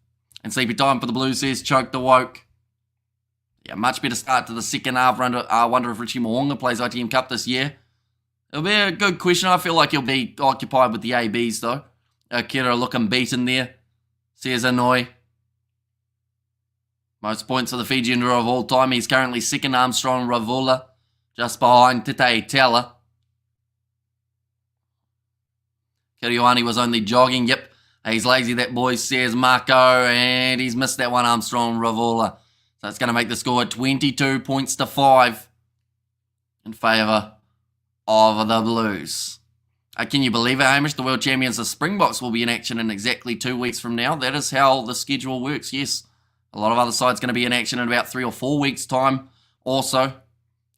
And sleepy time for the Blues says choked awoke. Yeah, much better start to the second half. I wonder if Richie Mo'unga plays ITM Cup this year. It'll be a good question. I feel like he'll be occupied with the ABs though. Kira looking beaten there. Says Anoi. Most points for the Fijian Drua of all time. He's currently second. Armstrong Ravola. Just behind Tite Tella. Kiriwani was only jogging. Yep. He's lazy, that boy, says Marco. And he's missed that one, Armstrong Ravola. So it's going to make the score 22 points to 5 in favour of the Blues. Can you believe it, Hamish? The World Champions, the Springboks, will be in action in exactly 2 weeks from now. That is how the schedule works, yes. A lot of other sides going to be in action in about 3 or 4 weeks' time also.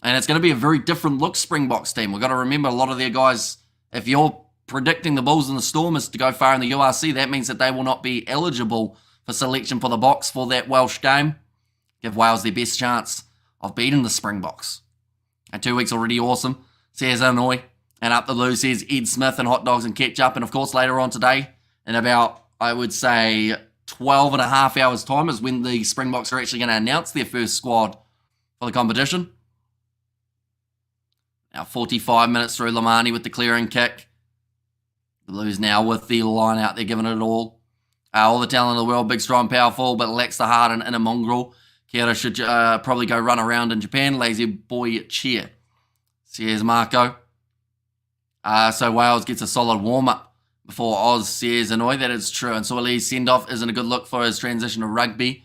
And it's going to be a very different look Springboks team. We've got to remember a lot of their guys, if you're predicting the Bulls and the Stormers to go far in the URC, that means that they will not be eligible for selection for the Boks for that Welsh game. Give Wales their best chance of beating the Springboks. And 2 weeks already awesome, says Anoi. And up the Blues says Ed Smith and hot dogs and ketchup. And of course later on today, in about, I would say, 12 and a half hours time is when the Springboks are actually going to announce their first squad for the competition. Now 45 minutes through, Lamani with the clearing kick. The Blues now with the line out, they're giving it all. All the talent of the world, big, strong, powerful, but lacks the heart and inner mongrel. Kira should probably go run around in Japan. Lazy boy cheer, says Marco. So Wales gets a solid warm-up before Oz, says Annoy. That is true. And Suoli's send-off isn't a good look for his transition to rugby.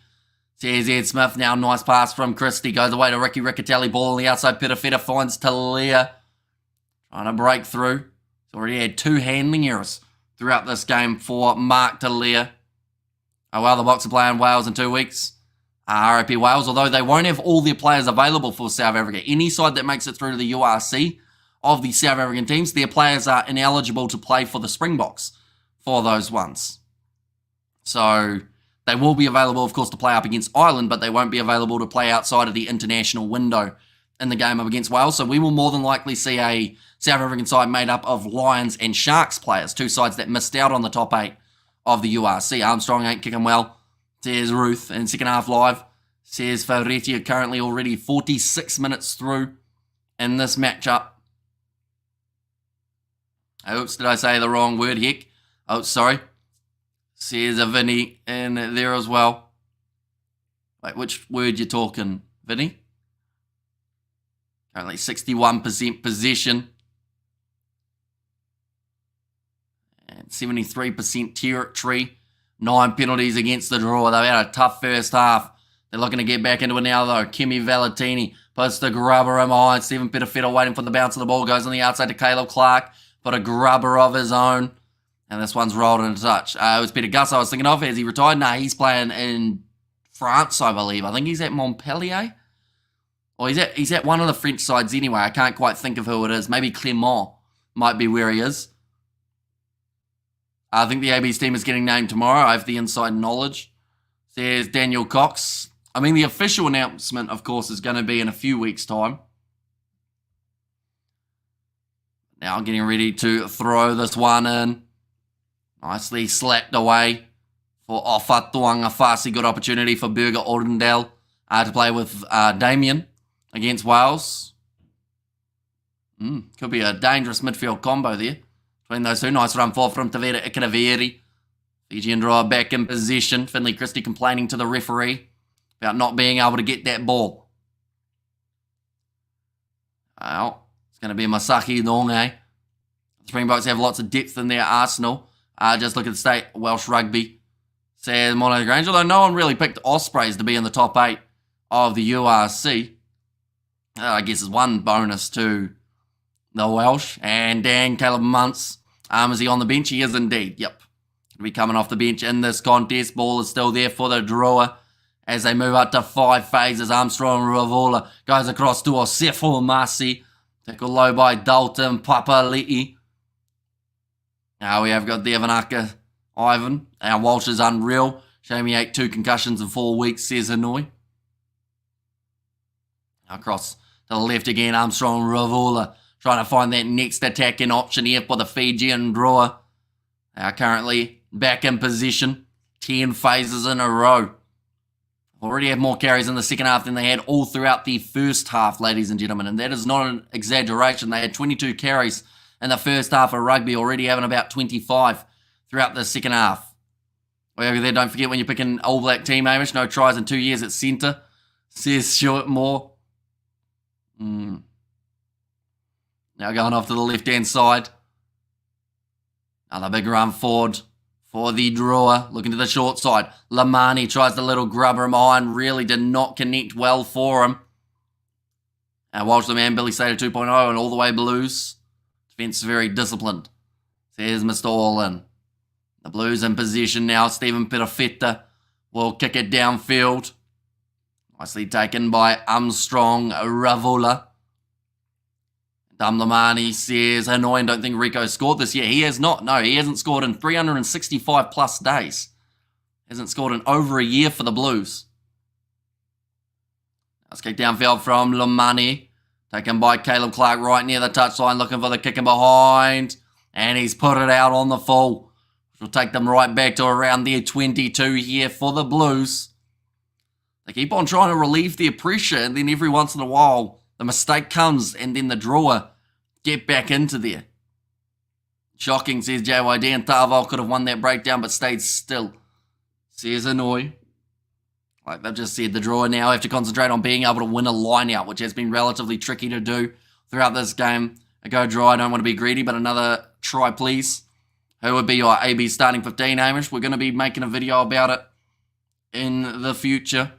Says Ed Smith. Now nice pass from Christie. Goes away to Ricky Riccatelli. Ball on the outside. Pitafeta finds Talia. Trying to break through. He's already had 2 handling errors throughout this game for Mark Talia. Oh well, the Boks are playing Wales in 2 weeks. RIP Wales, although they won't have all their players available for South Africa. Any side that makes it through to the URC of the South African teams, their players are ineligible to play for the Springboks for those ones. So they will be available, of course, to play up against Ireland, but they won't be available to play outside of the international window in the game up against Wales. So we will more than likely see a South African side made up of Lions and Sharks players, 2 sides that missed out on the top 8 of the URC. Armstrong ain't kicking well, says Ruth. And second half live, Says Fioretti are currently already 46 minutes through in this matchup. Oops, did I say the wrong word? Heck. Oh, sorry. Says a Vinny in there as well. Wait, which word you talking, Vinny? Currently 61% possession. And 73% territory. 9 penalties against the Drua. They've had a tough first half. They're looking to get back into it now, though. Kimi Valentini puts the grubber in behind. Stephen Petafetta waiting for the bounce of the ball. Goes on the outside to Caleb Clark. Put a grubber of his own. And this one's rolled into touch. It was Peter Gus I was thinking of. Has he retired? No, he's playing in France, I believe. I think he's at Montpellier. Or he's at one of the French sides anyway. I can't quite think of who it is. Maybe Clermont might be where he is. I think the AB's team is getting named tomorrow. I have the inside knowledge. There's Daniel Cox. I mean, the official announcement, of course, is going to be in a few weeks' time. Now getting ready to throw this one in. Nicely slapped away for Ofa Tuangafasi. Good opportunity for Burger Ordendale to play with Damien against Wales. Could be a dangerous midfield combo there between those two. Nice run forward from Tavera Ikanaveri. Fijian Drua back in position. Finley Christie complaining to the referee about not being able to get that ball. Well, it's going to be Masaki Nonge. The Springboks have lots of depth in their arsenal. Just look at the state Welsh rugby. Says Mono Grange, although no one really picked Ospreys to be in the top 8 of the URC. I guess is one bonus to the Welsh. And Dan Caleb Muntz, is he on the bench? He is indeed, yep. He'll be coming off the bench in this contest. Ball is still there for the Drua as they move up to 5 phases. Armstrong Ravola goes across to Osefo Masi. Tackle low by Dalton Papali'i. Now we have got Devanaka Ivan. Our Walsh is unreal. Shame he ate 2 concussions in 4 weeks, says Hanoi. Across to the left again, Armstrong Ravola trying to find that next attacking option here for the Fijian Drua. They are currently back in position. 10 phases in a row. Already have more carries in the second half than they had all throughout the first half, ladies and gentlemen. And that is not an exaggeration. They had 22 carries in the first half of rugby, already having about 25 throughout the second half. Over there, don't forget when you're picking All Black team, Hamish, no tries in 2 years at centre. Says Stuart Moore. Now going off to the left-hand side. Another big run forward for the Drua. Looking to the short side. Lamani tries the little grubber behind. Really did not connect well for him. And Walsh the man, Billy Slater 2.0 and all the way Blues. Defence very disciplined. Says Mr. All-In. The Blues in position now. Stephen Petafetta will kick it downfield. Nicely taken by Armstrong Ravola. Damlamani says, annoying, don't think Rico scored this year. He has not. No, he hasn't scored in 365 plus days. Hasn't scored in over a year for the Blues. Let's kick downfield from Lamani. Taken by Caleb Clark right near the touchline, looking for the kick in behind. And he's put it out on the full. Which will take them right back to around their 22 here for the Blues. They keep on trying to relieve their pressure, and then every once in a while, the mistake comes, and then the Drua get back into there. Shocking, says JYD, and Tarval could have won that breakdown, but stayed still, says Hanoi. Like they've just said, the Drua now have to concentrate on being able to win a line-out, which has been relatively tricky to do throughout this game. A go dry, I don't want to be greedy, but another try, please. Who would be your AB starting 15, Hamish? We're going to be making a video about it in the future.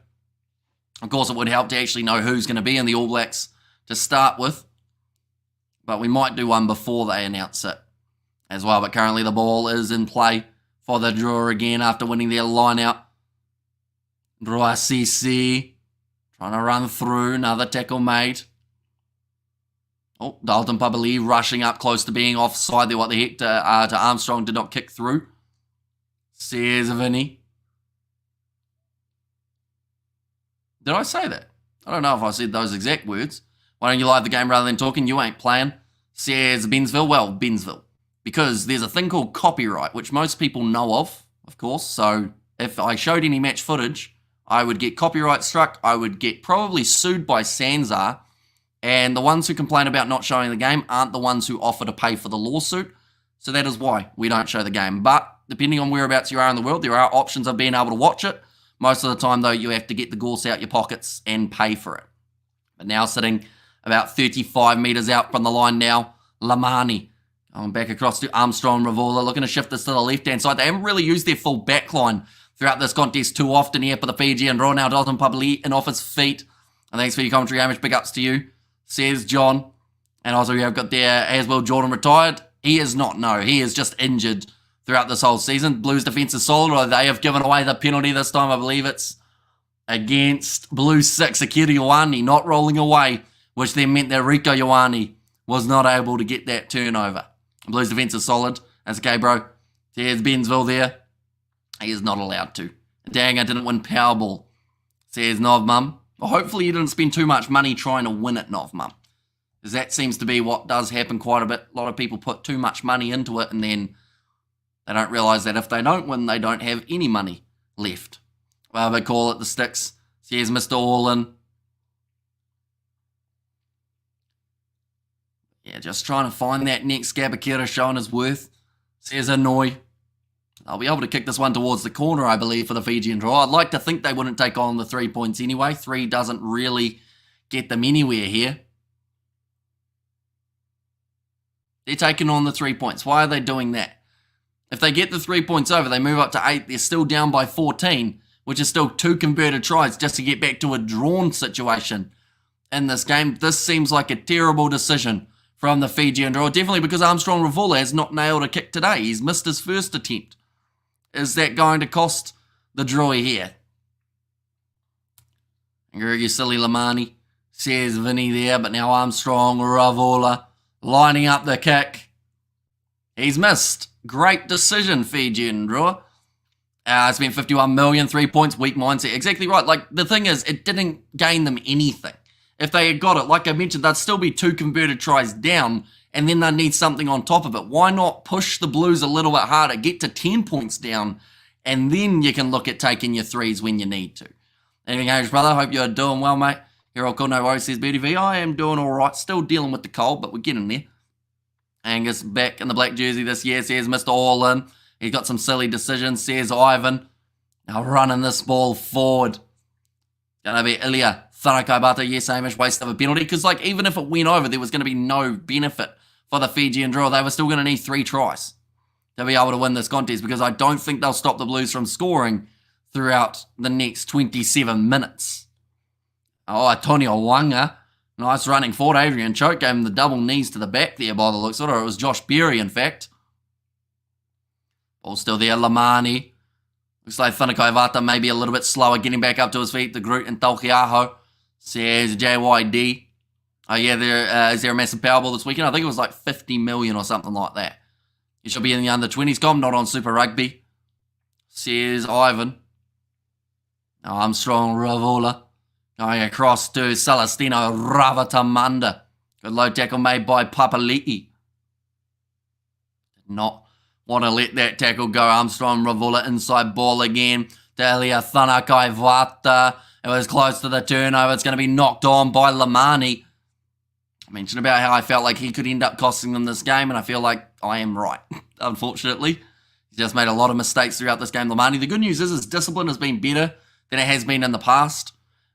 Of course, it would help to actually know who's going to be in the All Blacks to start with. But we might do one before they announce it as well. But currently the ball is in play for the Drua again after winning their line-out. Drua CC trying to run through. Another tackle made. Oh, Dalton Pabali rushing up close to being offside there. What the heck to Armstrong, did not kick through. Says Vinny. Did I say that? I don't know if I said those exact words. Why don't you live the game rather than talking? You ain't playing. Says Bensville. Well, Bensville. Because there's a thing called copyright, which most people know of course. So if I showed any match footage I would get copyright struck. I would get probably sued by Sanzar. And the ones who complain about not showing the game aren't the ones who offer to pay for the lawsuit. So that is why we don't show the game. But depending on whereabouts you are in the world, there are options of being able to watch it. Most of the time, though, you have to get the gorse out your pockets and pay for it. But now sitting about 35 metres out from the line now, Lamani going back across to Armstrong Ravola, looking to shift this to the left-hand side. They haven't really used their full back line throughout this contest too often here for the Fijian Drua. Now Dalton Publi in off his feet. And thanks for your commentary, Hamish. Big ups to you, says John. And also we have got there, as well, Jordan retired. He is not, no. He is just injured throughout this whole season. Blues defence is solid, or they have given away the penalty this time. I believe it's against Blues 6, Akira Ioane not rolling away, which then meant that Rico Ioane was not able to get that turnover. Blues defence is solid. That's okay, bro. There's Bensville there. He is not allowed to. Dang, I didn't win Powerball, says Novmum. Well, hopefully you didn't spend too much money trying to win it, Novmum. Because that seems to be what does happen quite a bit. A lot of people put too much money into it and then they don't realise that if they don't win, they don't have any money left. Well, they call it the sticks. Says Mr. Orlin. Yeah, just trying to find that next Gabakira showing his worth. Says Annoy. I'll be able to kick this one towards the corner, I believe, for the Fijian Drua. I'd like to think they wouldn't take on the 3 points anyway. 3 doesn't really get them anywhere here. They're taking on the 3 points. Why are they doing that? If they get the 3 points over, they move up to 8. They're still down by 14, which is still 2 converted tries just to get back to a drawn situation in this game. This seems like a terrible decision from the Fijian Drua. Definitely because Armstrong Ravola has not nailed a kick today. He's missed his first attempt. Is that going to cost the Drua here? You silly Lamani, says Vinny there, but now Armstrong Ravola lining up the kick. He's missed. Great decision, Fijian Drua. Spent 51 million, 3 points, weak mindset. Exactly right. Like, the thing is, it didn't gain them anything. If they had got it, like I mentioned, they'd still be 2 converted tries down, and then they'd need something on top of it. Why not push the Blues a little bit harder, get to 10 points down, and then you can look at taking your 3s when you need to. Anything, Hamish, brother? Hope you're doing well, mate. Here, all cool, no worries, says Beauty V. I am doing all right. Still dealing with the cold, but we're getting there. Angus back in the black jersey this year, says Mr. Orlin. He's got some silly decisions, says Ivan. Now running this ball forward. Gonna be Ilya Thanakaibata, yes, Hamish, waste of a penalty. Because, like, even if it went over, there was going to be no benefit for the Fijian Drua. They were still going to need 3 tries to be able to win this contest, because I don't think they'll stop the Blues from scoring throughout the next 27 minutes. Oh, Antonio Wanga. Nice running forward. Adrian Choke gave him the double knees to the back there by the looks of it. Or it was Josh Berry, in fact. Ball still there. Lamani. Looks like Thanakaivata maybe a little bit slower getting back up to his feet. The Groot and Taukiaho. Says JYD. Oh, yeah, is there a massive Powerball this weekend? I think it was like 50 million or something like that. He should be in the under-20s comp, not on Super Rugby. Says Ivan. Armstrong Ravola. Going across to Celestino Ravatamanda. Good low tackle made by Papali'i. Did not want to let that tackle go. Armstrong Ravola inside ball again. Delia Thanakaivata. It was close to the turnover. It's going to be knocked on by Lamani. I mentioned about how I felt like he could end up costing them this game, and I feel like I am right, unfortunately. He's just made a lot of mistakes throughout this game, Lamani. The good news is his discipline has been better than it has been in the past.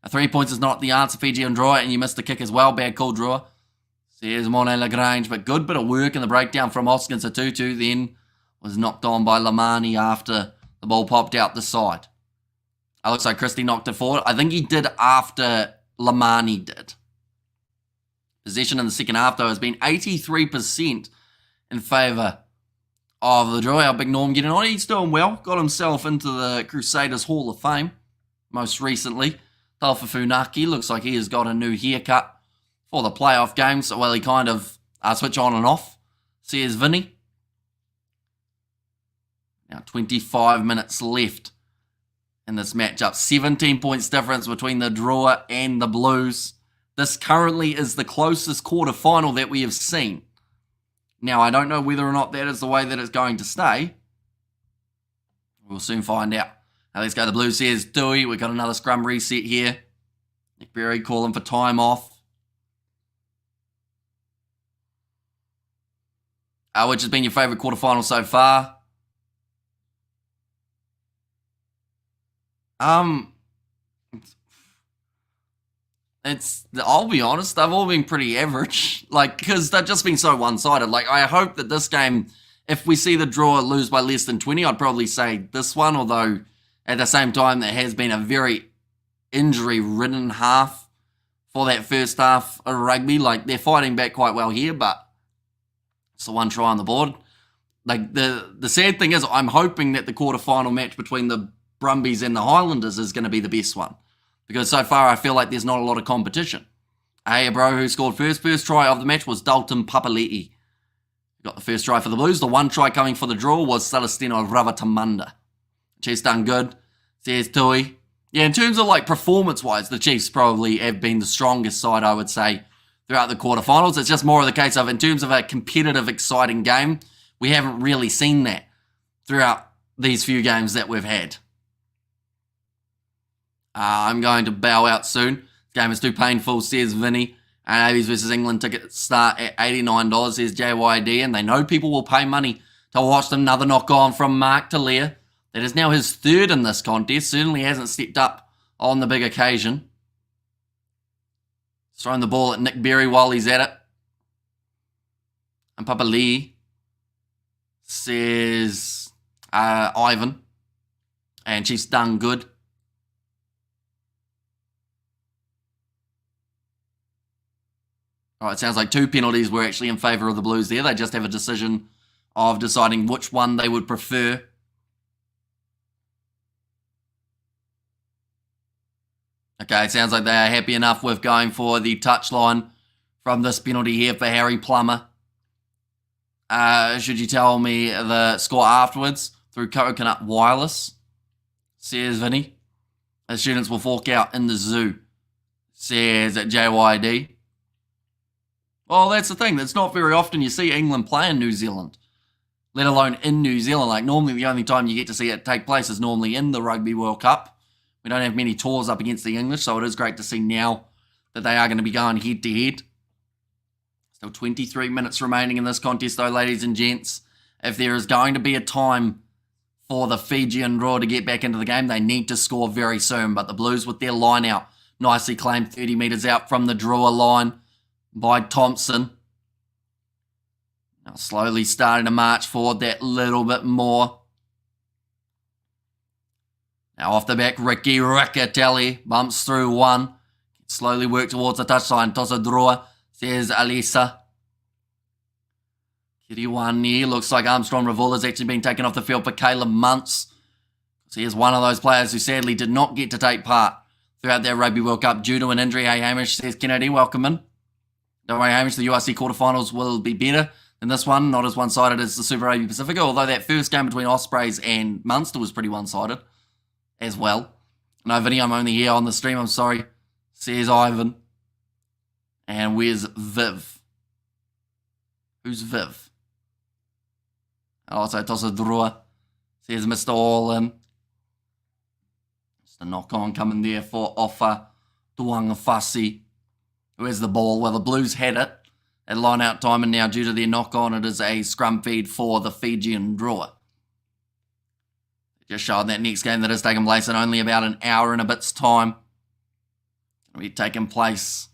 3 points is not the answer, Fijian Drua, and you missed the kick as well. Bad call, Drua. Says Monet Lagrange, but good bit of work in the breakdown from Oscar Satutu, then was knocked on by Lamani after the ball popped out the side. It looks like Christie knocked it forward. I think he did after Lamani did. Possession in the second half, though, has been 83% in favour of the Drua. How big Norm getting on? He's doing well. Got himself into the Crusaders Hall of Fame most recently. Talfafunaki looks like he has got a new haircut for the playoff games. So, well, he kind of switch on and off. Says Vinny. Now 25 minutes left in this matchup. 17 points difference between the Drua and the Blues. This currently is the closest quarterfinal that we have seen. Now, I don't know whether or not that is the way that it's going to stay. We'll soon find out. Let's go the Blues. Here's Dewey. We've got another scrum reset here. Nick Berry calling for time off. Which has been your favourite quarterfinal so far? I'll be honest, they've all been pretty average. Because they've just been so one-sided. I hope that this game, if we see the draw lose by less than 20, I'd probably say this one, although at the same time, there has been a very injury-ridden half for that first half of rugby. They're fighting back quite well here, but it's the one try on the board. The sad thing is, I'm hoping that the quarterfinal match between the Brumbies and the Highlanders is going to be the best one. Because so far, I feel like there's not a lot of competition. Bro, who scored first try of the match was Dalton Papali'i. Got the first try for the Blues. The one try coming for the draw was Celestino Ravatamanda. Chiefs done good. Says Tui. Yeah, in terms of performance-wise, the Chiefs probably have been the strongest side, I would say, throughout the quarterfinals. It's just more of the case of, in terms of a competitive, exciting game, we haven't really seen that throughout these few games that we've had. I'm going to bow out soon. This game is too painful, says Vinny. Avies versus England tickets start at $89, says JYD, and they know people will pay money to watch another knock-on from Mark Talia. That is now his third in this contest. Certainly hasn't stepped up on the big occasion. He's throwing the ball at Nick Berry while he's at it. And Papa Lee says Ivan. And Chiefs done good. All right, it sounds like 2 penalties were actually in favour of the Blues there. They just have a decision of deciding which one they would prefer. Okay, it sounds like they are happy enough with going for the touchline from this penalty here for Harry Plummer. Should you tell me the score afterwards through Coconut Wireless? Says Vinny. The students will fork out in the zoo. Says JYD. Well, that's the thing. It's not very often you see England play in New Zealand, let alone in New Zealand. Normally the only time you get to see it take place is normally in the Rugby World Cup. We don't have many tours up against the English, so it is great to see now that they are going to be going head-to-head. Still 23 minutes remaining in this contest, though, ladies and gents. If there is going to be a time for the Fijian Drua to get back into the game, they need to score very soon. But the Blues, with their line out, nicely claimed 30 metres out from the Drua line by Thompson. Now slowly starting to march forward that little bit more. Now off the back, Ricky Riccatelli bumps through one. Slowly work towards the touchline. Tosa Drua, says Alisa. Kiriwani, looks like Armstrong Ravula has actually been taken off the field for Caleb Muntz. So he is one of those players who sadly did not get to take part throughout their Rugby World Cup due to an injury. Hey Hamish, says Kennedy, welcome in. Don't worry Hamish, the URC quarterfinals will be better than this one. Not as one-sided as the Super Rugby Pacific, although that first game between Ospreys and Munster was pretty one-sided as well. No, Vinny, I'm only here on the stream, I'm sorry, says Ivan. And where's Viv? Who's Viv? Also, Tosa Drua, says Mr. All-In. Just a knock-on coming there for Offa Tuangafasi, who has the ball. Well, the Blues had it at line-out time, and now due to their knock-on, it is a scrum feed for the Fijian Drua. Just showing that next game that is taking place in only about an hour and a bit's time. It's going to be taking place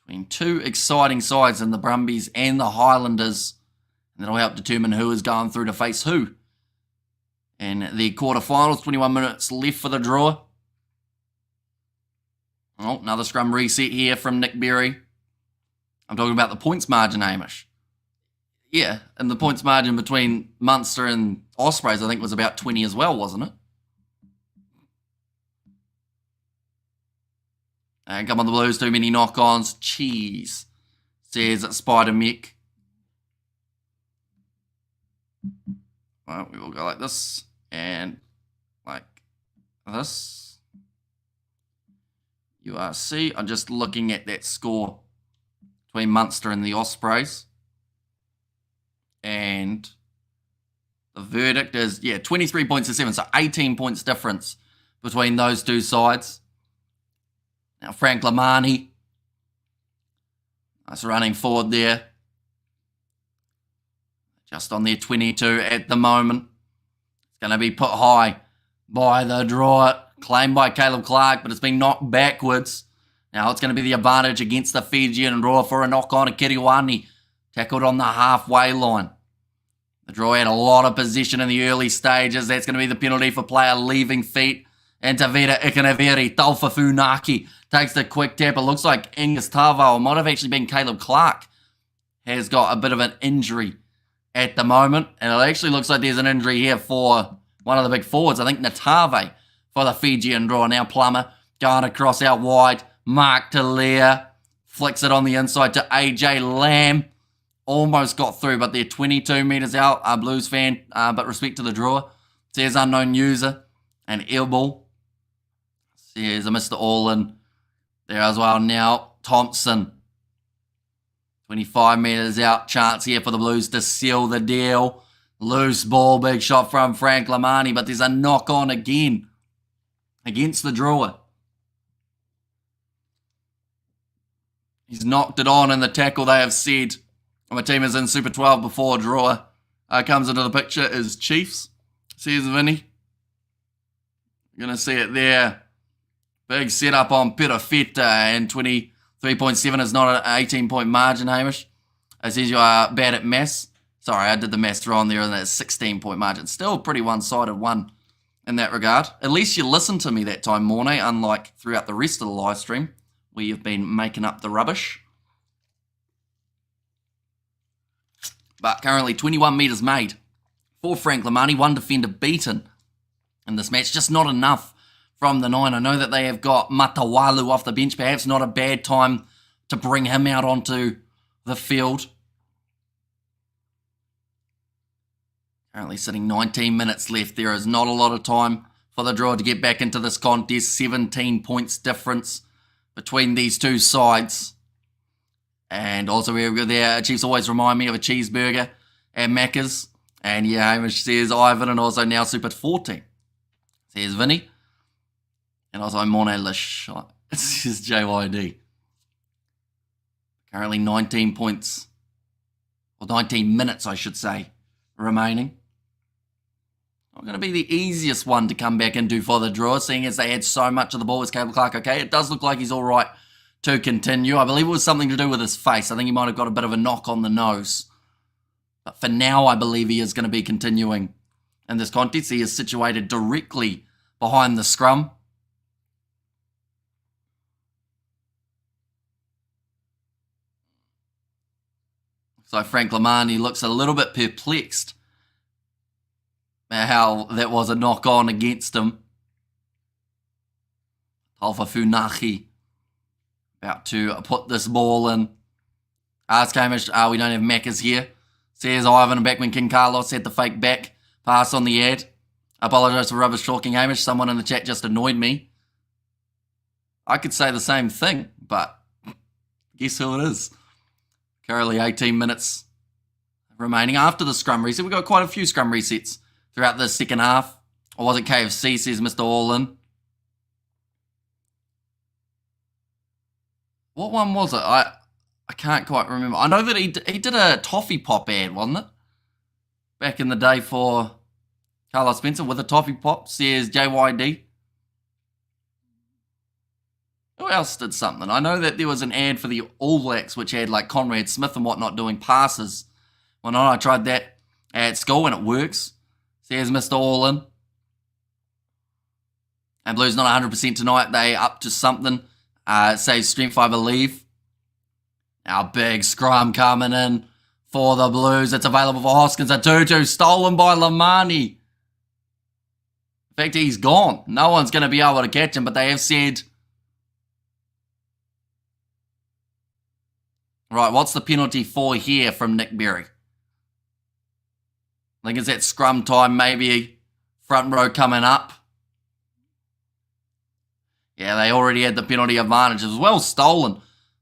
between two exciting sides in the Brumbies and the Highlanders. And that'll help determine who is going through to face who. And the quarterfinals, 21 minutes left for the draw. Oh, another scrum reset here from Nick Berry. I'm talking about the points margin, Hamish. Yeah, and the points margin between Munster and Ospreys, I think, was about 20 as well, wasn't it? And come on, the Blues, too many knock-ons. Cheese, says Spider Mick. Well, we will go like this and like this. URC, I'm just looking at that score between Munster and the Ospreys. And The verdict is, 23 points to 7, so 18 points difference between those two sides. Now, Frank Lamani, nice running forward there. Just on their 22 at the moment. It's going to be put high by the draw, claimed by Caleb Clark, but it's been knocked backwards. Now it's going to be the advantage against the Fijian draw for a knock on. Kiriwani tackled on the halfway line. The draw had a lot of possession in the early stages. That's going to be the penalty for player leaving feet. And Tavita Ikanaveri, Taufafunaki takes the quick tap. It looks like Angus Tava, or might have actually been Caleb Clark, has got a bit of an injury at the moment. And it actually looks like there's an injury here for one of the big forwards. I think Natave for the Fijian draw. Now Plummer going across out wide. Mark Talia flicks it on the inside to AJ Lamb. Almost got through, but they're 22 metres out. Blues fan, but respect to the draw. Says unknown user. And airball. Says a Mr. All-in there as well. Now Thompson. 25 metres out. Chance here for the Blues to seal the deal. Loose ball. Big shot from Frank Lamani. But there's a knock on again against the drawer. He's knocked it on in the tackle, they have said. My team is in Super 12 before drawer. Comes into the picture is Chiefs. Says Vinny. You're going to see it there. Big setup on Perafeta, and 23.7 is not an 18-point margin, Hamish. It says you are bad at maths. Sorry, I did the maths wrong there, and that's 16-point margin. Still a pretty one-sided one in that regard. At least you listened to me that time, Mornay, unlike throughout the rest of the live stream, where you've been making up the rubbish. But currently 21 metres made for Frank Lamani. One defender beaten in this match. Just not enough from the 9. I know that they have got Matawalu off the bench. Perhaps not a bad time to bring him out onto the field. Currently sitting 19 minutes left. There is not a lot of time for the draw to get back into this contest. 17 points difference between these two sides. And also we go there. Chiefs always remind me of a cheeseburger at Macca's. And yeah, Hamish says Ivan, and also now Super 14. Says Vinny. And also Morne Lish. It says JYD. Currently 19 points. Or 19 minutes, I should say, remaining. Not going to be the easiest one to come back into for the draw, seeing as they had so much of the ball with Caleb Clark. Okay, it does look like he's all right to continue. I believe it was something to do with his face. I think he might have got a bit of a knock on the nose. But for now, I believe he is going to be continuing in this contest. He is situated directly behind the scrum. So Frank Lamani looks a little bit perplexed at how that was a knock on against him. Alpha Funaki about to put this ball in. Ask Hamish, we don't have Macca's here. Says Ivan, back when King Carlos had the fake back pass on the ad. I apologise for rubbish talking, Hamish. Someone in the chat just annoyed me. I could say the same thing, but guess who it is? Currently 18 minutes remaining after the scrum reset. We've got quite a few scrum resets throughout the second half. Or was it KFC, says Mr. All-in. What one was it? I can't quite remember. I know that he did a toffee pop ad, wasn't it? Back in the day for Carlos Spencer with a toffee pop, says JYD. Who else did something? I know that there was an ad for the All Blacks which had like Conrad Smith and whatnot doing passes. Well, no, I tried that at school and it works. Says Mr. All-in. And Blues not 100% tonight. They up to something. Saves strength, I believe. Our big scrum coming in for the Blues. It's available for Hoskins. A 2-2 stolen by Lamani. In fact, he's gone. No one's going to be able to catch him, but they have said... Right, what's the penalty for here from Nick Berry? I think it's at scrum time, maybe front row coming up. Yeah, they already had the penalty advantage. It was well stolen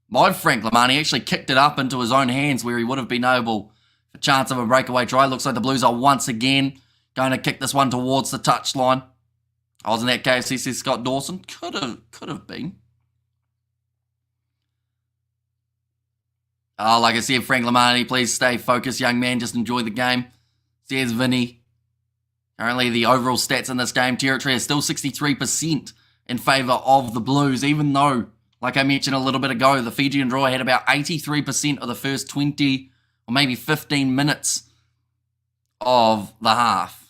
by Frank Lamani. He actually kicked it up into his own hands where he would have been able, a chance of a breakaway try. Looks like the Blues are once again going to kick this one towards the touchline. I wasn't that KFC, says Scott Dawson. Could have been. Like I said, Frank Lamani, please stay focused, young man. Just enjoy the game. Says Vinny. Currently, the overall stats in this game, territory is still 63% in favour of the Blues, even though, like I mentioned a little bit ago, the Fijian Drua had about 83% of the first 20 or maybe 15 minutes of the half.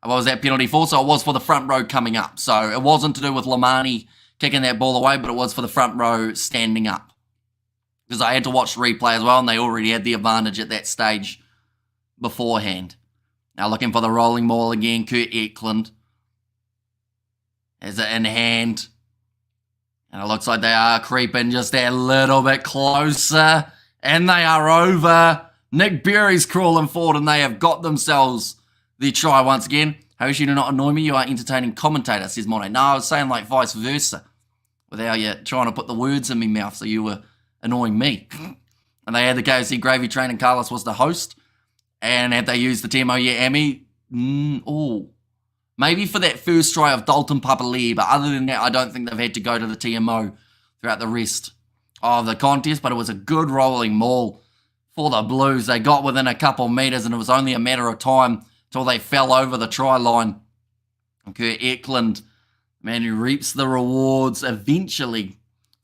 What was that penalty for? So it was for the front row coming up. So it wasn't to do with Lamani kicking that ball away, but it was for the front row standing up. Because I had to watch the replay as well, and they already had the advantage at that stage beforehand. Now looking for the rolling maul again, Kurt Eklund. Has it in hand. And it looks like they are creeping just a little bit closer. And they are over. Nick Berry's crawling forward, and they have got themselves the try once again. I wish you do not annoy me. You are entertaining commentator, says Mono. No, I was saying like vice versa. Without you trying to put the words in my mouth, so you were annoying me. And they had the KFC gravy train, and Carlos was the host. And had they used the TMO, yeah, Amy? Maybe for that first try of Dalton Papali'i, but other than that, I don't think they've had to go to the TMO throughout the rest of the contest. But it was a good rolling maul for the Blues. They got within a couple metres, and it was only a matter of time until they fell over the try line. And Kurt Eklund, man, who reaps the rewards, eventually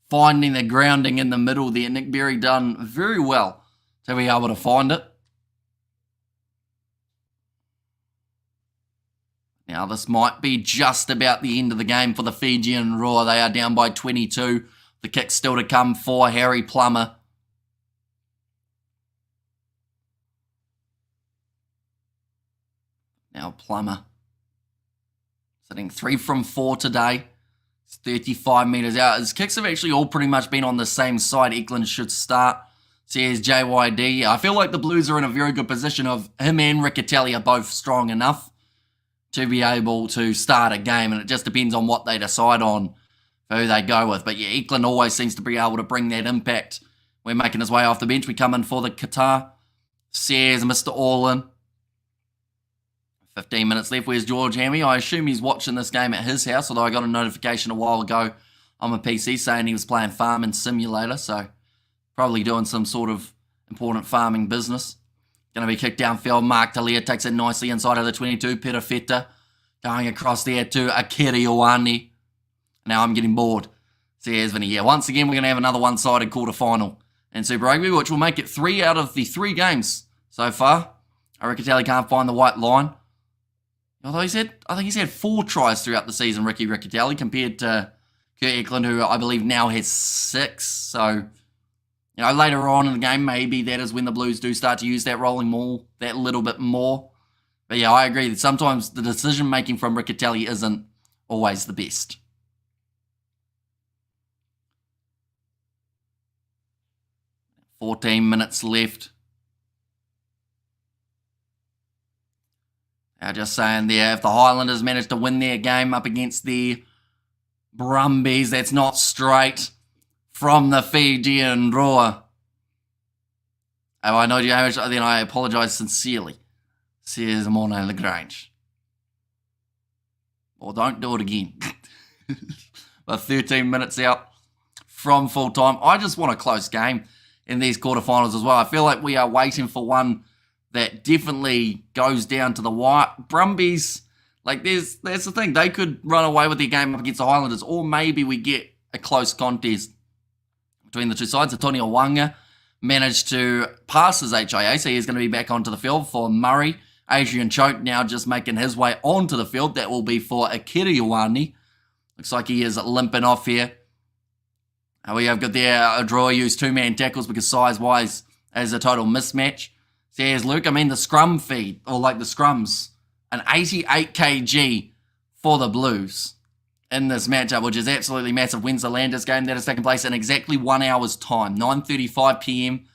finding the grounding in the middle there. Nick Berry done very well to be able to find it. Now, this might be just about the end of the game for the Fijian Drua. They are down by 22. The kick still to come for Harry Plummer. Now, Plummer sitting 3 from 4 today. It's 35 metres out. His kicks have actually all pretty much been on the same side. Eklund should start. Says JYD. I feel like the Blues are in a very good position of him and Riccatelli are both strong enough to be able to start a game, and it just depends on what they decide on who they go with. But yeah, Eklund always seems to be able to bring that impact when making his way off the bench. We come in for the Qatar. Says Mr. Orlin. 15 minutes left. Where's George Hammy? I assume he's watching this game at his house, although I got a notification a while ago on my PC saying he was playing Farming Simulator, so probably doing some sort of important farming business. Going to be kicked downfield. Mark Talia takes it nicely inside of the 22. Perafeta going across there to Akira Ioane. Now I'm getting bored. Says Vinny. Yeah, once again, we're going to have another one-sided quarterfinal in Super Rugby, which will make it 3 out of the 3 games so far. Riccatelli can't find the white line. Although I think he's had 4 tries throughout the season, Ricky Riccatelli, compared to Kurt Eklund, who I believe now has 6. So, you know, later on in the game, maybe that is when the Blues do start to use that rolling maul that little bit more. But yeah, I agree that sometimes the decision-making from Riccatelli isn't always the best. "14 minutes left. Now just saying there, if the Highlanders manage to win their game up against the Brumbies, that's not straight from the Fijian Drua. Oh, I know you, then I apologise sincerely, says Morne Lagrange. Or don't do it again. But 13 minutes out from full time. I just want a close game in these quarterfinals as well. I feel like we are waiting for one that definitely goes down to the wire. Brumbies, like that's the thing. They could run away with their game up against the Highlanders, or maybe we get a close contest between the two sides. Tony Owanga managed to pass his HIA, so he's going to be back onto the field for Murray. Adrian Choke now just making his way onto the field. That will be for Akira Ioane. Looks like he is limping off here. We have got there a draw, use 2-man tackles because size-wise as a total mismatch. Says Luke, I mean the scrum feed, or like the scrums, an 88 kg for the Blues in this matchup, which is absolutely massive. Wins the Landers game that is taking place in exactly 1 hour's time, 9:35 p.m.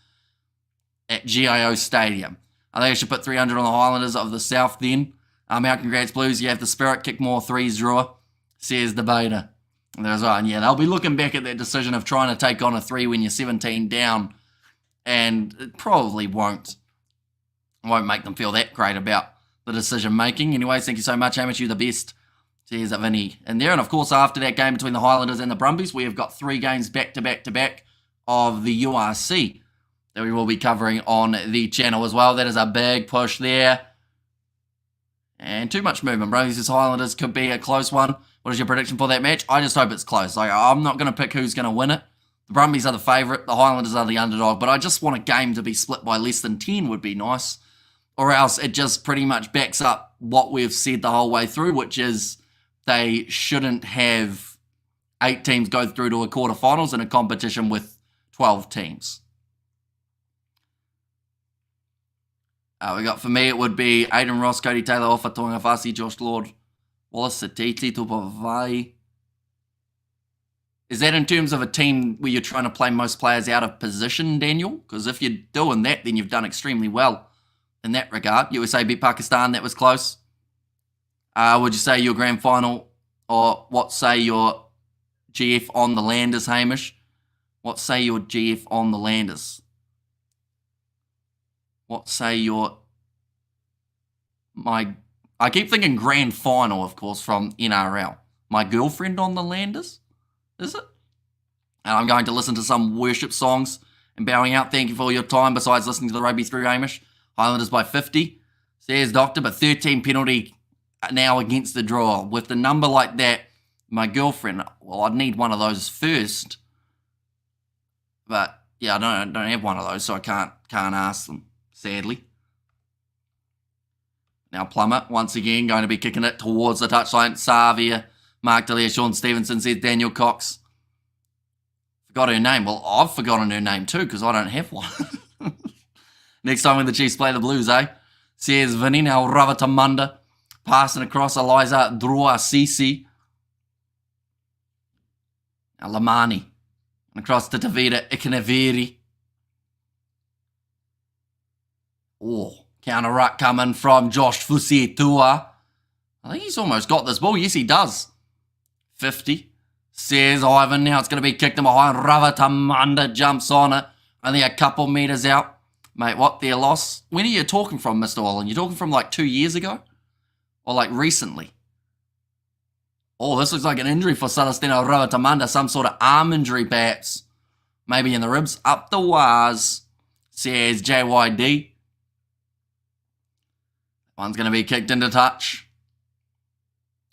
at GIO Stadium. I think I should put 300 on the Highlanders of the South then. Our congrats Blues, you have the spirit, kick more threes, draw, says the Beta. And there's right, and yeah, they'll be looking back at that decision of trying to take on a 3 when you're 17 down, and it probably won't I won't make them feel that great about the decision making. Anyways, thank you so much, Hamish. You're the best. Cheers, Vinny in there. And of course, after that game between the Highlanders and the Brumbies, we have got 3 games back to back to back of the URC that we will be covering on the channel as well. That is a big push there. And too much movement, bro. These Highlanders could be a close one. What is your prediction for that match? I just hope it's close. Like, I'm not going to pick who's going to win it. The Brumbies are the favourite. The Highlanders are the underdog. But I just want a game to be split by less than 10 would be nice. Or else it just pretty much backs up what we've said the whole way through, which is they shouldn't have 8 teams go through to a quarterfinals in a competition with 12 teams. We got, for me, it would be Aiden Ross, Cody Taylor, Ofa Toingafasi, Josh Lord, Wallace Satiti, Tupavai. Is that in terms of a team where you're trying to play most players out of position, Daniel? Because if you're doing that, then you've done extremely well in that regard. USA beat Pakistan, that was close. Would you say your grand final, or what say your GF on the Landers, Hamish? What say your GF on the Landers? What say your... I keep thinking grand final, of course, from NRL. My girlfriend on the Landers? Is it? And I'm going to listen to some worship songs and bowing out. Thank you for your time, besides listening to the rugby through, Hamish. Highlanders by 50. Says Doctor, but 13 penalty now against the draw. With the number like that, my girlfriend, well, I'd need one of those first. But, yeah, I don't have one of those, so I can't ask them, sadly. Now Plummer, once again, going to be kicking it towards the touchline. Savia, Mark Delia, Sean Stevenson, says Daniel Cox. Forgot her name. Well, I've forgotten her name too, because I don't have one. Next time when the Chiefs play the Blues, eh? Says Vinny, now Ravatamunda. Passing across Eliza Drua Sisi. Now Lamani. And across to Tavita Ikanaveri. Oh, counter ruck coming from Josh Fusitua. I think he's almost got this ball. Yes, he does. 50. Says Ivan. Now it's going to be kicked in behind. Ravatamunda jumps on it. Only a couple metres out. Mate, what? Their loss? When are you talking from, Mr. Olin? You talking from like 2 years ago? Or like recently? Oh, this looks like an injury for Celestino Ravatamunda. Some sort of arm injury, perhaps. Maybe in the ribs. Up the wires. Says JYD. One's going to be kicked into touch.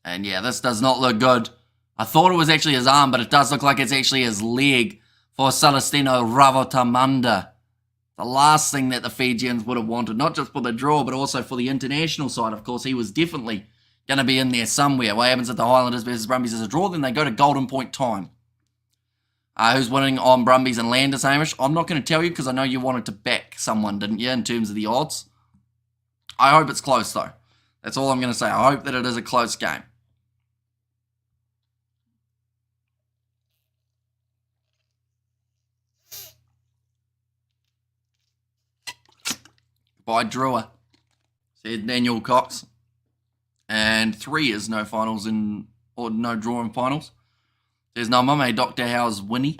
And yeah, this does not look good. I thought it was actually his arm, but it does look like it's actually his leg for Celestino Ravatamunda. The last thing that the Fijians would have wanted, not just for the draw, but also for the international side. Of course, he was definitely going to be in there somewhere. What happens if the Highlanders versus Brumbies is a draw? Then they go to golden point time. Who's winning on Brumbies and Landers, Hamish? I'm not going to tell you because I know you wanted to back someone, didn't you, in terms of the odds? I hope it's close, though. That's all I'm going to say. I hope that it is a close game. By Drua, said Daniel Cox. And 3 is no finals or no draw in finals. Says no mame, Dr. Howe's Winnie.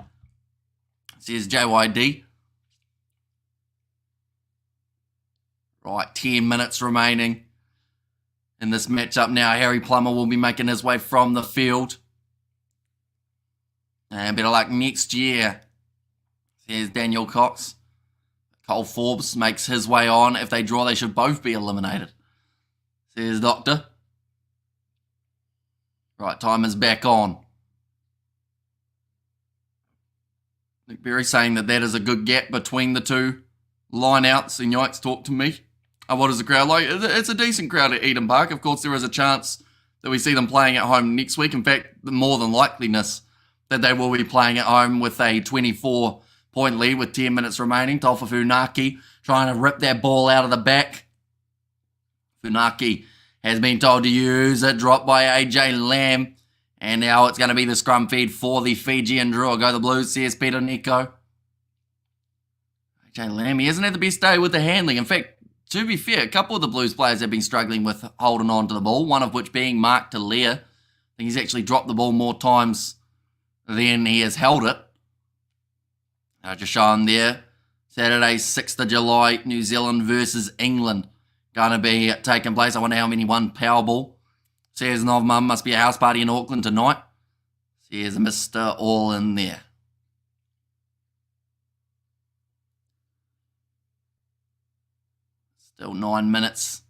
Says JYD. Right, 10 minutes remaining in this matchup now. Harry Plummer will be making his way from the field. And better luck next year, says Daniel Cox. Cole Forbes makes his way on. If they draw, they should both be eliminated, says Doctor. Right, time is back on. Nick Berry saying that is a good gap between the two line-outs. And yikes, talk to me. What is the crowd like? It's a decent crowd at Eden Park. Of course, there is a chance that we see them playing at home next week. In fact, the more than likeliness that they will be playing at home with a 24-point lead with 10 minutes remaining. Tolfa Funaki trying to rip that ball out of the back. Funaki has been told to use it. Dropped by AJ Lamb. And now it's going to be the scrum feed for the Fijian Drua. Go the Blues, says Peter Nico. AJ Lamb, he hasn't had the best day with the handling. In fact, to be fair, a couple of the Blues players have been struggling with holding on to the ball, one of which being Mark Delia. I think he's actually dropped the ball more times than he has held it. Just showing there. Saturday, 6th of July, New Zealand versus England. Going to be taking place. I wonder how many won Powerball. Says Novmum must be a house party in Auckland tonight. Says Mr. All in there. Still 9 minutes.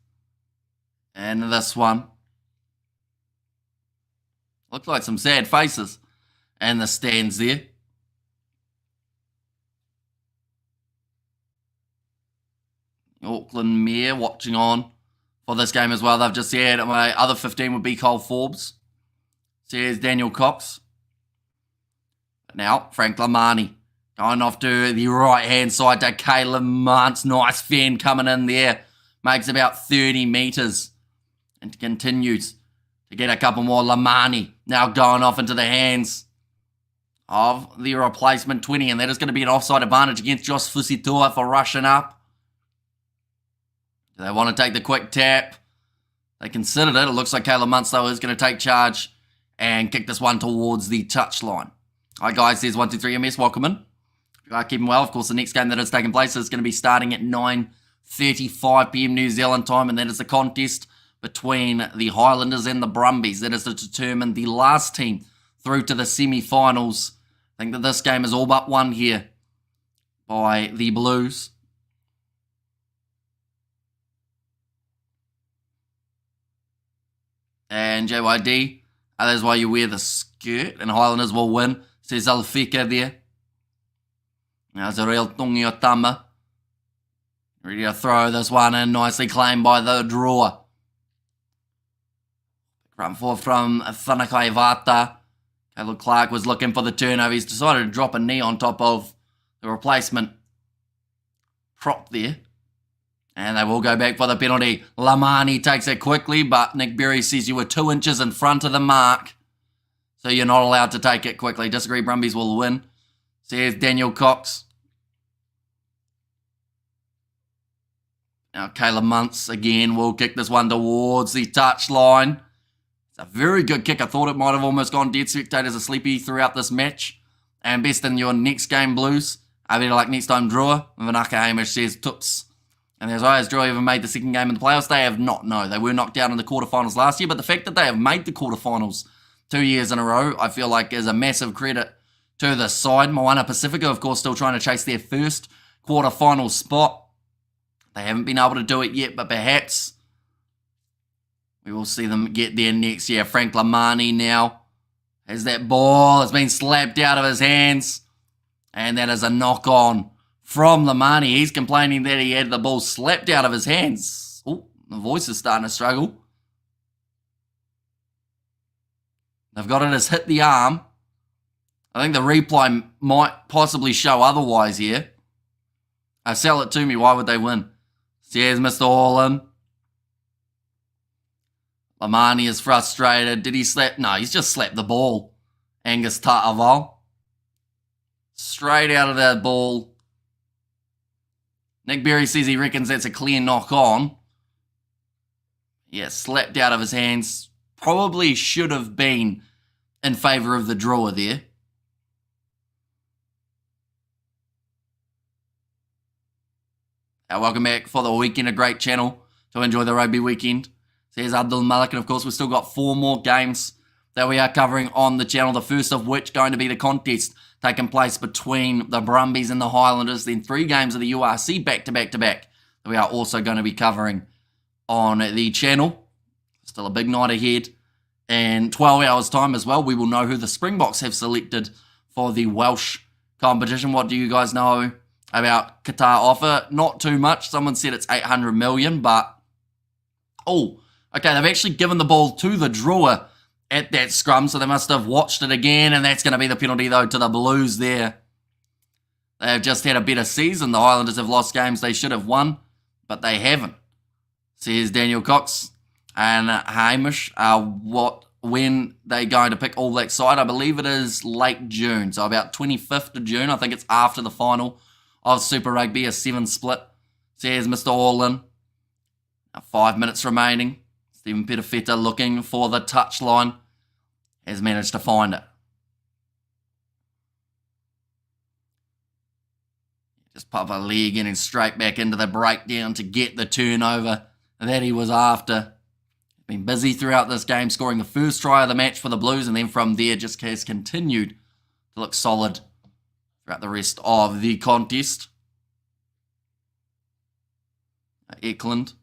And this one. Looks like some sad faces. And the stands there. Auckland Mayor watching on for this game as well. They've just said my other 15 would be Cole Forbes. Says Daniel Cox. Now, Frank Lamani going off to the right-hand side to Caleb Muntz. Nice fend coming in there. Makes about 30 metres. And continues to get a couple more. Lamani now going off into the hands of the replacement 20. And that is going to be an offside advantage against Josh Fusitua for rushing up. They want to take the quick tap. They considered it. It looks like Caleb Muntz, though, is going to take charge and kick this one towards the touchline. Hi, guys. There's 123MS. Welcome in. You are keeping well. Of course, the next game that is taking place is going to be starting at 9:35 p.m. New Zealand time, and that is the contest between the Highlanders and the Brumbies. That is to determine the last team through to the semi-finals. I think that this game is all but won here by the Blues. And JYD, that's why you wear the skirt, and Highlanders will win, says Alfika there. Now it's a real Tungi Otama. Ready to throw this one in, nicely claimed by the drawer. Front four from Thanakai Vata. Caleb Clark was looking for the turnover. He's decided to drop a knee on top of the replacement prop there. And they will go back for the penalty. Lamani takes it quickly, but Nick Berry says you were 2 inches in front of the mark. So you're not allowed to take it quickly. Disagree, Brumbies will win. Says Daniel Cox. Now Caleb Muntz again will kick this one towards the touchline. It's a very good kick. I thought it might have almost gone dead. Spectators are sleepy throughout this match. And best in your next game, Blues. I better like next time, Drua. Vanaka Hamish says Toops. And as I as Drua ever made the second game in the playoffs, they have not. No, they were knocked out in the quarterfinals last year, but the fact that they have made the quarterfinals 2 years in a row, I feel like is a massive credit to the side. Moana Pacifica, of course, still trying to chase their first quarterfinal spot. They haven't been able to do it yet, but perhaps we will see them get there next year. Frank Lamani now has that ball. It's been slapped out of his hands, and that is a knock-on from Lamani. He's complaining that he had the ball slapped out of his hands. Oh, the voice is starting to struggle. They've got it as hit the arm. I think the replay might possibly show otherwise here. Sell it to me. Why would they win? Says Mr. Orland. Lamani is frustrated. Did he slap? No, he's just slapped the ball. Angus Ta'aval. Straight out of that ball. Nick Berry says he reckons that's a clear knock-on. Yeah, slapped out of his hands. Probably should have been in favour of the drawer there. Welcome back for the weekend, a great channel to enjoy the rugby weekend. Says Abdul Malik, and of course we've still got 4 more games that we are covering on the channel. The first of which going to be the contest taking place between the Brumbies and the Highlanders. Then 3 games of the URC back to back that we are also going to be covering on the channel. Still a big night ahead. In 12 hours time as well, we will know who the Springboks have selected for the Welsh competition. What do you guys know about Qatar offer? Not too much. Someone said it's 800 million, but oh, okay, they've actually given the ball to the drawer at that scrum, so they must have watched it again, and that's going to be the penalty, though, to the Blues there. They have just had a better season. The Highlanders have lost games they should have won, but they haven't, says Daniel Cox. And Hamish, when they're going to pick All Black side, I believe it is late June, so about 25th of June. I think it's after the final of Super Rugby, a 7 split, says Mr. Orland. 5 minutes remaining. Stephen Petafeta looking for the touchline. Has managed to find it. Just Just pop a leg in and straight back into the breakdown to get the turnover that he was after. Been busy throughout this game, scoring the first try of the match for the Blues, and then from there just has continued to look solid throughout the rest of the contest. Eklund,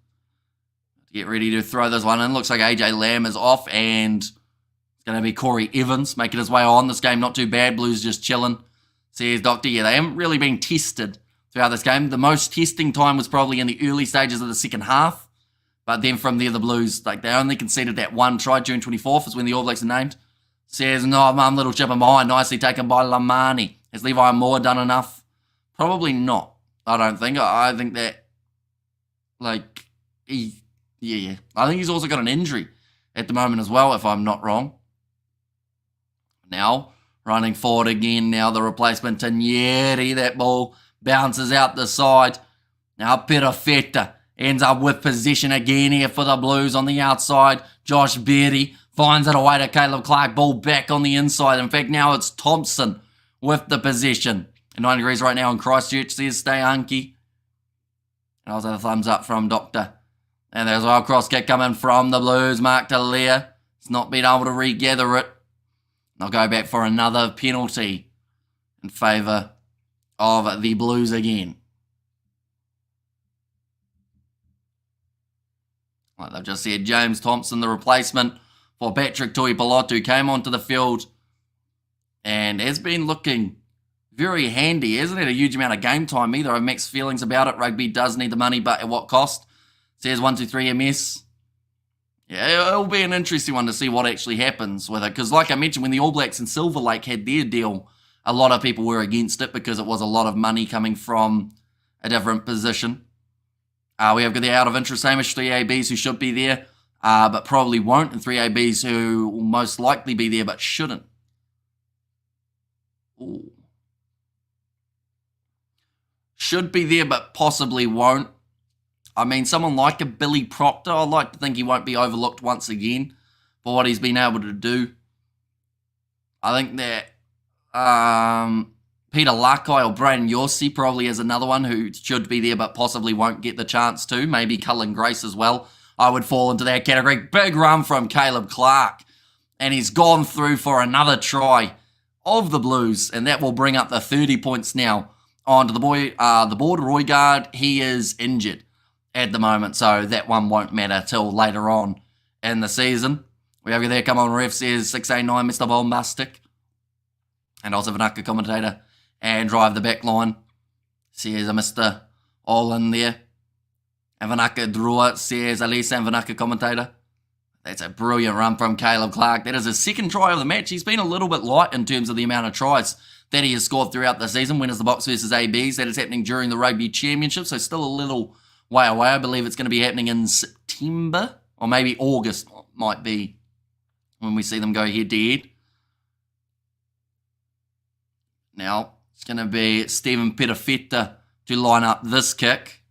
get ready to throw this one in. Looks like AJ Lamb is off, and it's going to be Corey Evans making his way on. This game not too bad. Blues just chilling. Says Doctor, yeah, they haven't really been tested throughout this game. The most testing time was probably in the early stages of the second half. But then from there, the Blues, they only conceded that one try. June 24th is when the All Blacks are named. Says, no, mum, little chip in behind. Nicely taken by Lamani. Has Levi Moore done enough? Probably not, I don't think. I think that, I think he's also got an injury at the moment as well, if I'm not wrong. Now, running forward again. Now the replacement to Nyeri. That ball bounces out the side. Now Perafeta ends up with possession again here for the Blues on the outside. Josh Berry finds it away to Caleb Clark. Ball back on the inside. In fact, now it's Thompson with the possession. 9 degrees right now in Christchurch. Says stay hunky. And also the thumbs up from Doctor. And there's a cross kick coming from the Blues. Mark Talia. It's not been able to regather it. They'll go back for another penalty in favour of the Blues again. Like they've just said, James Thompson, the replacement for Patrick Tuipulotu, came onto the field and has been looking very handy. Hasn't had a huge amount of game time either. I have mixed feelings about it. Rugby does need the money, but at what cost? Says 123 MS. Yeah, it'll be an interesting one to see what actually happens with it. Because like I mentioned, when the All Blacks and Silver Lake had their deal, a lot of people were against it because it was a lot of money coming from a different position. We have got the out of interest Hamish 3ABs who should be there, but probably won't, and 3ABs who will most likely be there but shouldn't. Ooh. Should be there but possibly won't. I mean, someone like a Billy Proctor, I'd like to think he won't be overlooked once again for what he's been able to do. I think that Peter Lakai or Brandon Yossi probably is another one who should be there but possibly won't get the chance to. Maybe Cullen Grace as well. I would fall into that category. Big run from Caleb Clark. And he's gone through for another try of the Blues. And that will bring up the 30 points now onto the board. Roygaard, he is injured at the moment, so that one won't matter till later on in the season. We have there, come on, ref, says 689, Mr. Bombastic. And also Vanaka commentator. And drive the back line, says a Mr. All in there. And Vanaka Drua, says Elise and Vanaka commentator. That's a brilliant run from Caleb Clark. That is his second try of the match. He's been a little bit light in terms of the amount of tries that he has scored throughout the season. Winners the box versus ABs. That is happening during the Rugby Championship, so still a little way away. I believe it's going to be happening in September, or maybe August might be when we see them go head-to-head. Now, it's going to be Stephen Perafeta to line up this kick.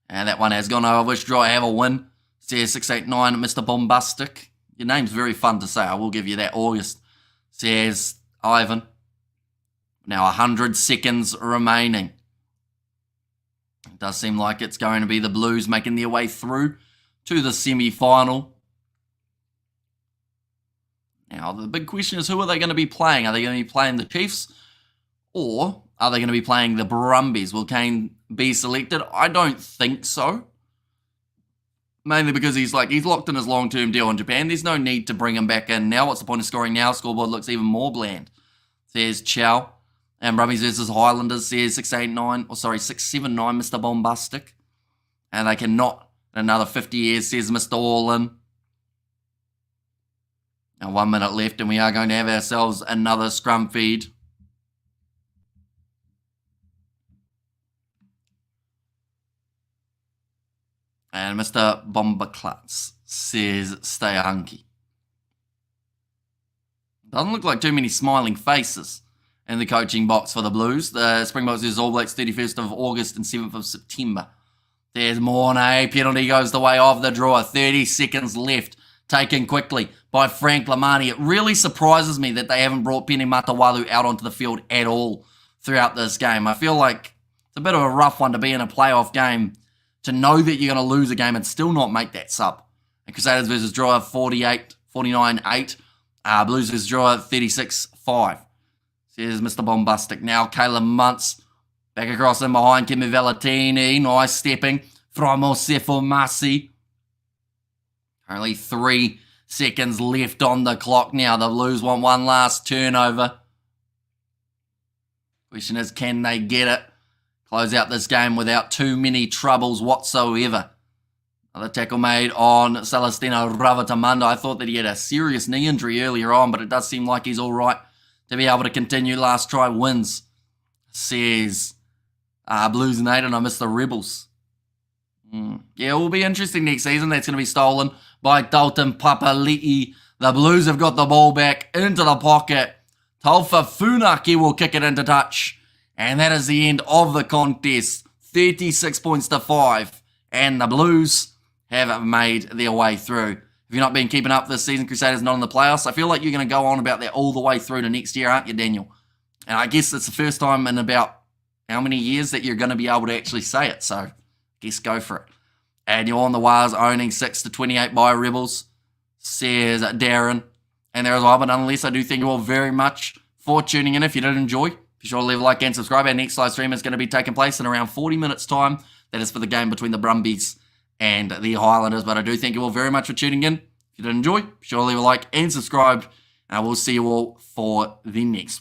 And that one has gone over. Wish Draw have a win. Says 689, Mr. Bombastic. Your name's very fun to say. I will give you that. August. Says Ivan. Now 100 seconds remaining. It does seem like it's going to be the Blues making their way through to the semi-final. Now, the big question is, who are they going to be playing? Are they going to be playing the Chiefs? Or are they going to be playing the Brumbies? Will Kane be selected? I don't think so. Mainly because he's locked in his long-term deal in Japan. There's no need to bring him back in now. What's the point of scoring now? Scoreboard looks even more bland. Says Chow. And Brumbies versus Highlanders says 679, Mr. Bombastic. And they cannot in another 50 years, says Mr. All-In. Now 1 minute left, and we are going to have ourselves another scrum feed. And Mr. Bomberklutz says, stay hunky. Doesn't look like too many smiling faces in the coaching box for the Blues. The Springboks versus All Blacks, 31st of August and 7th of September. There's Mornay. Penalty goes the way of the drawer. 30 seconds left taken quickly by Frank Lamani. It really surprises me that they haven't brought Pene Matawalu out onto the field at all throughout this game. I feel like it's a bit of a rough one to be in a playoff game, to know that you're going to lose a game and still not make that sub. And Crusaders versus Drua 49-8. Blues versus Drua 36-5. Here's Mr. Bombastic. Now Caleb Muntz back across in behind Kimi Valentini. Nice stepping from Osefo Masi. Only 3 seconds left on the clock now. The Blues want one last turnover. Question is, can they get it? Close out this game without too many troubles whatsoever. Another tackle made on Celestino Ravatamanda. I thought that he had a serious knee injury earlier on, but it does seem like he's all right to be able to continue. Last try wins, says Blues and 8, and I miss the Rebels. Yeah, it will be interesting next season. That's going to be stolen by Dalton Papali'i. The Blues have got the ball back into the pocket. Taufa Funaki will kick it into touch. And that is the end of the contest. 36 points to 5. And the Blues have made their way through. If you've not been keeping up this season, Crusaders not in the playoffs, I feel like you're going to go on about that all the way through to next year, aren't you, Daniel? And I guess it's the first time in about how many years that you're going to be able to actually say it. So, I guess go for it. And you're on the wires owning 6-28 by Rebels, says Darren. And there as well, but nonetheless, I do thank you all very much for tuning in. If you did enjoy, be sure to leave a like and subscribe. Our next live stream is going to be taking place in around 40 minutes' time. That is for the game between the Brumbies and the Highlanders. But I do thank you all very much for tuning in. If you did enjoy, be sure to leave a like and subscribe. And I will see you all for the next one.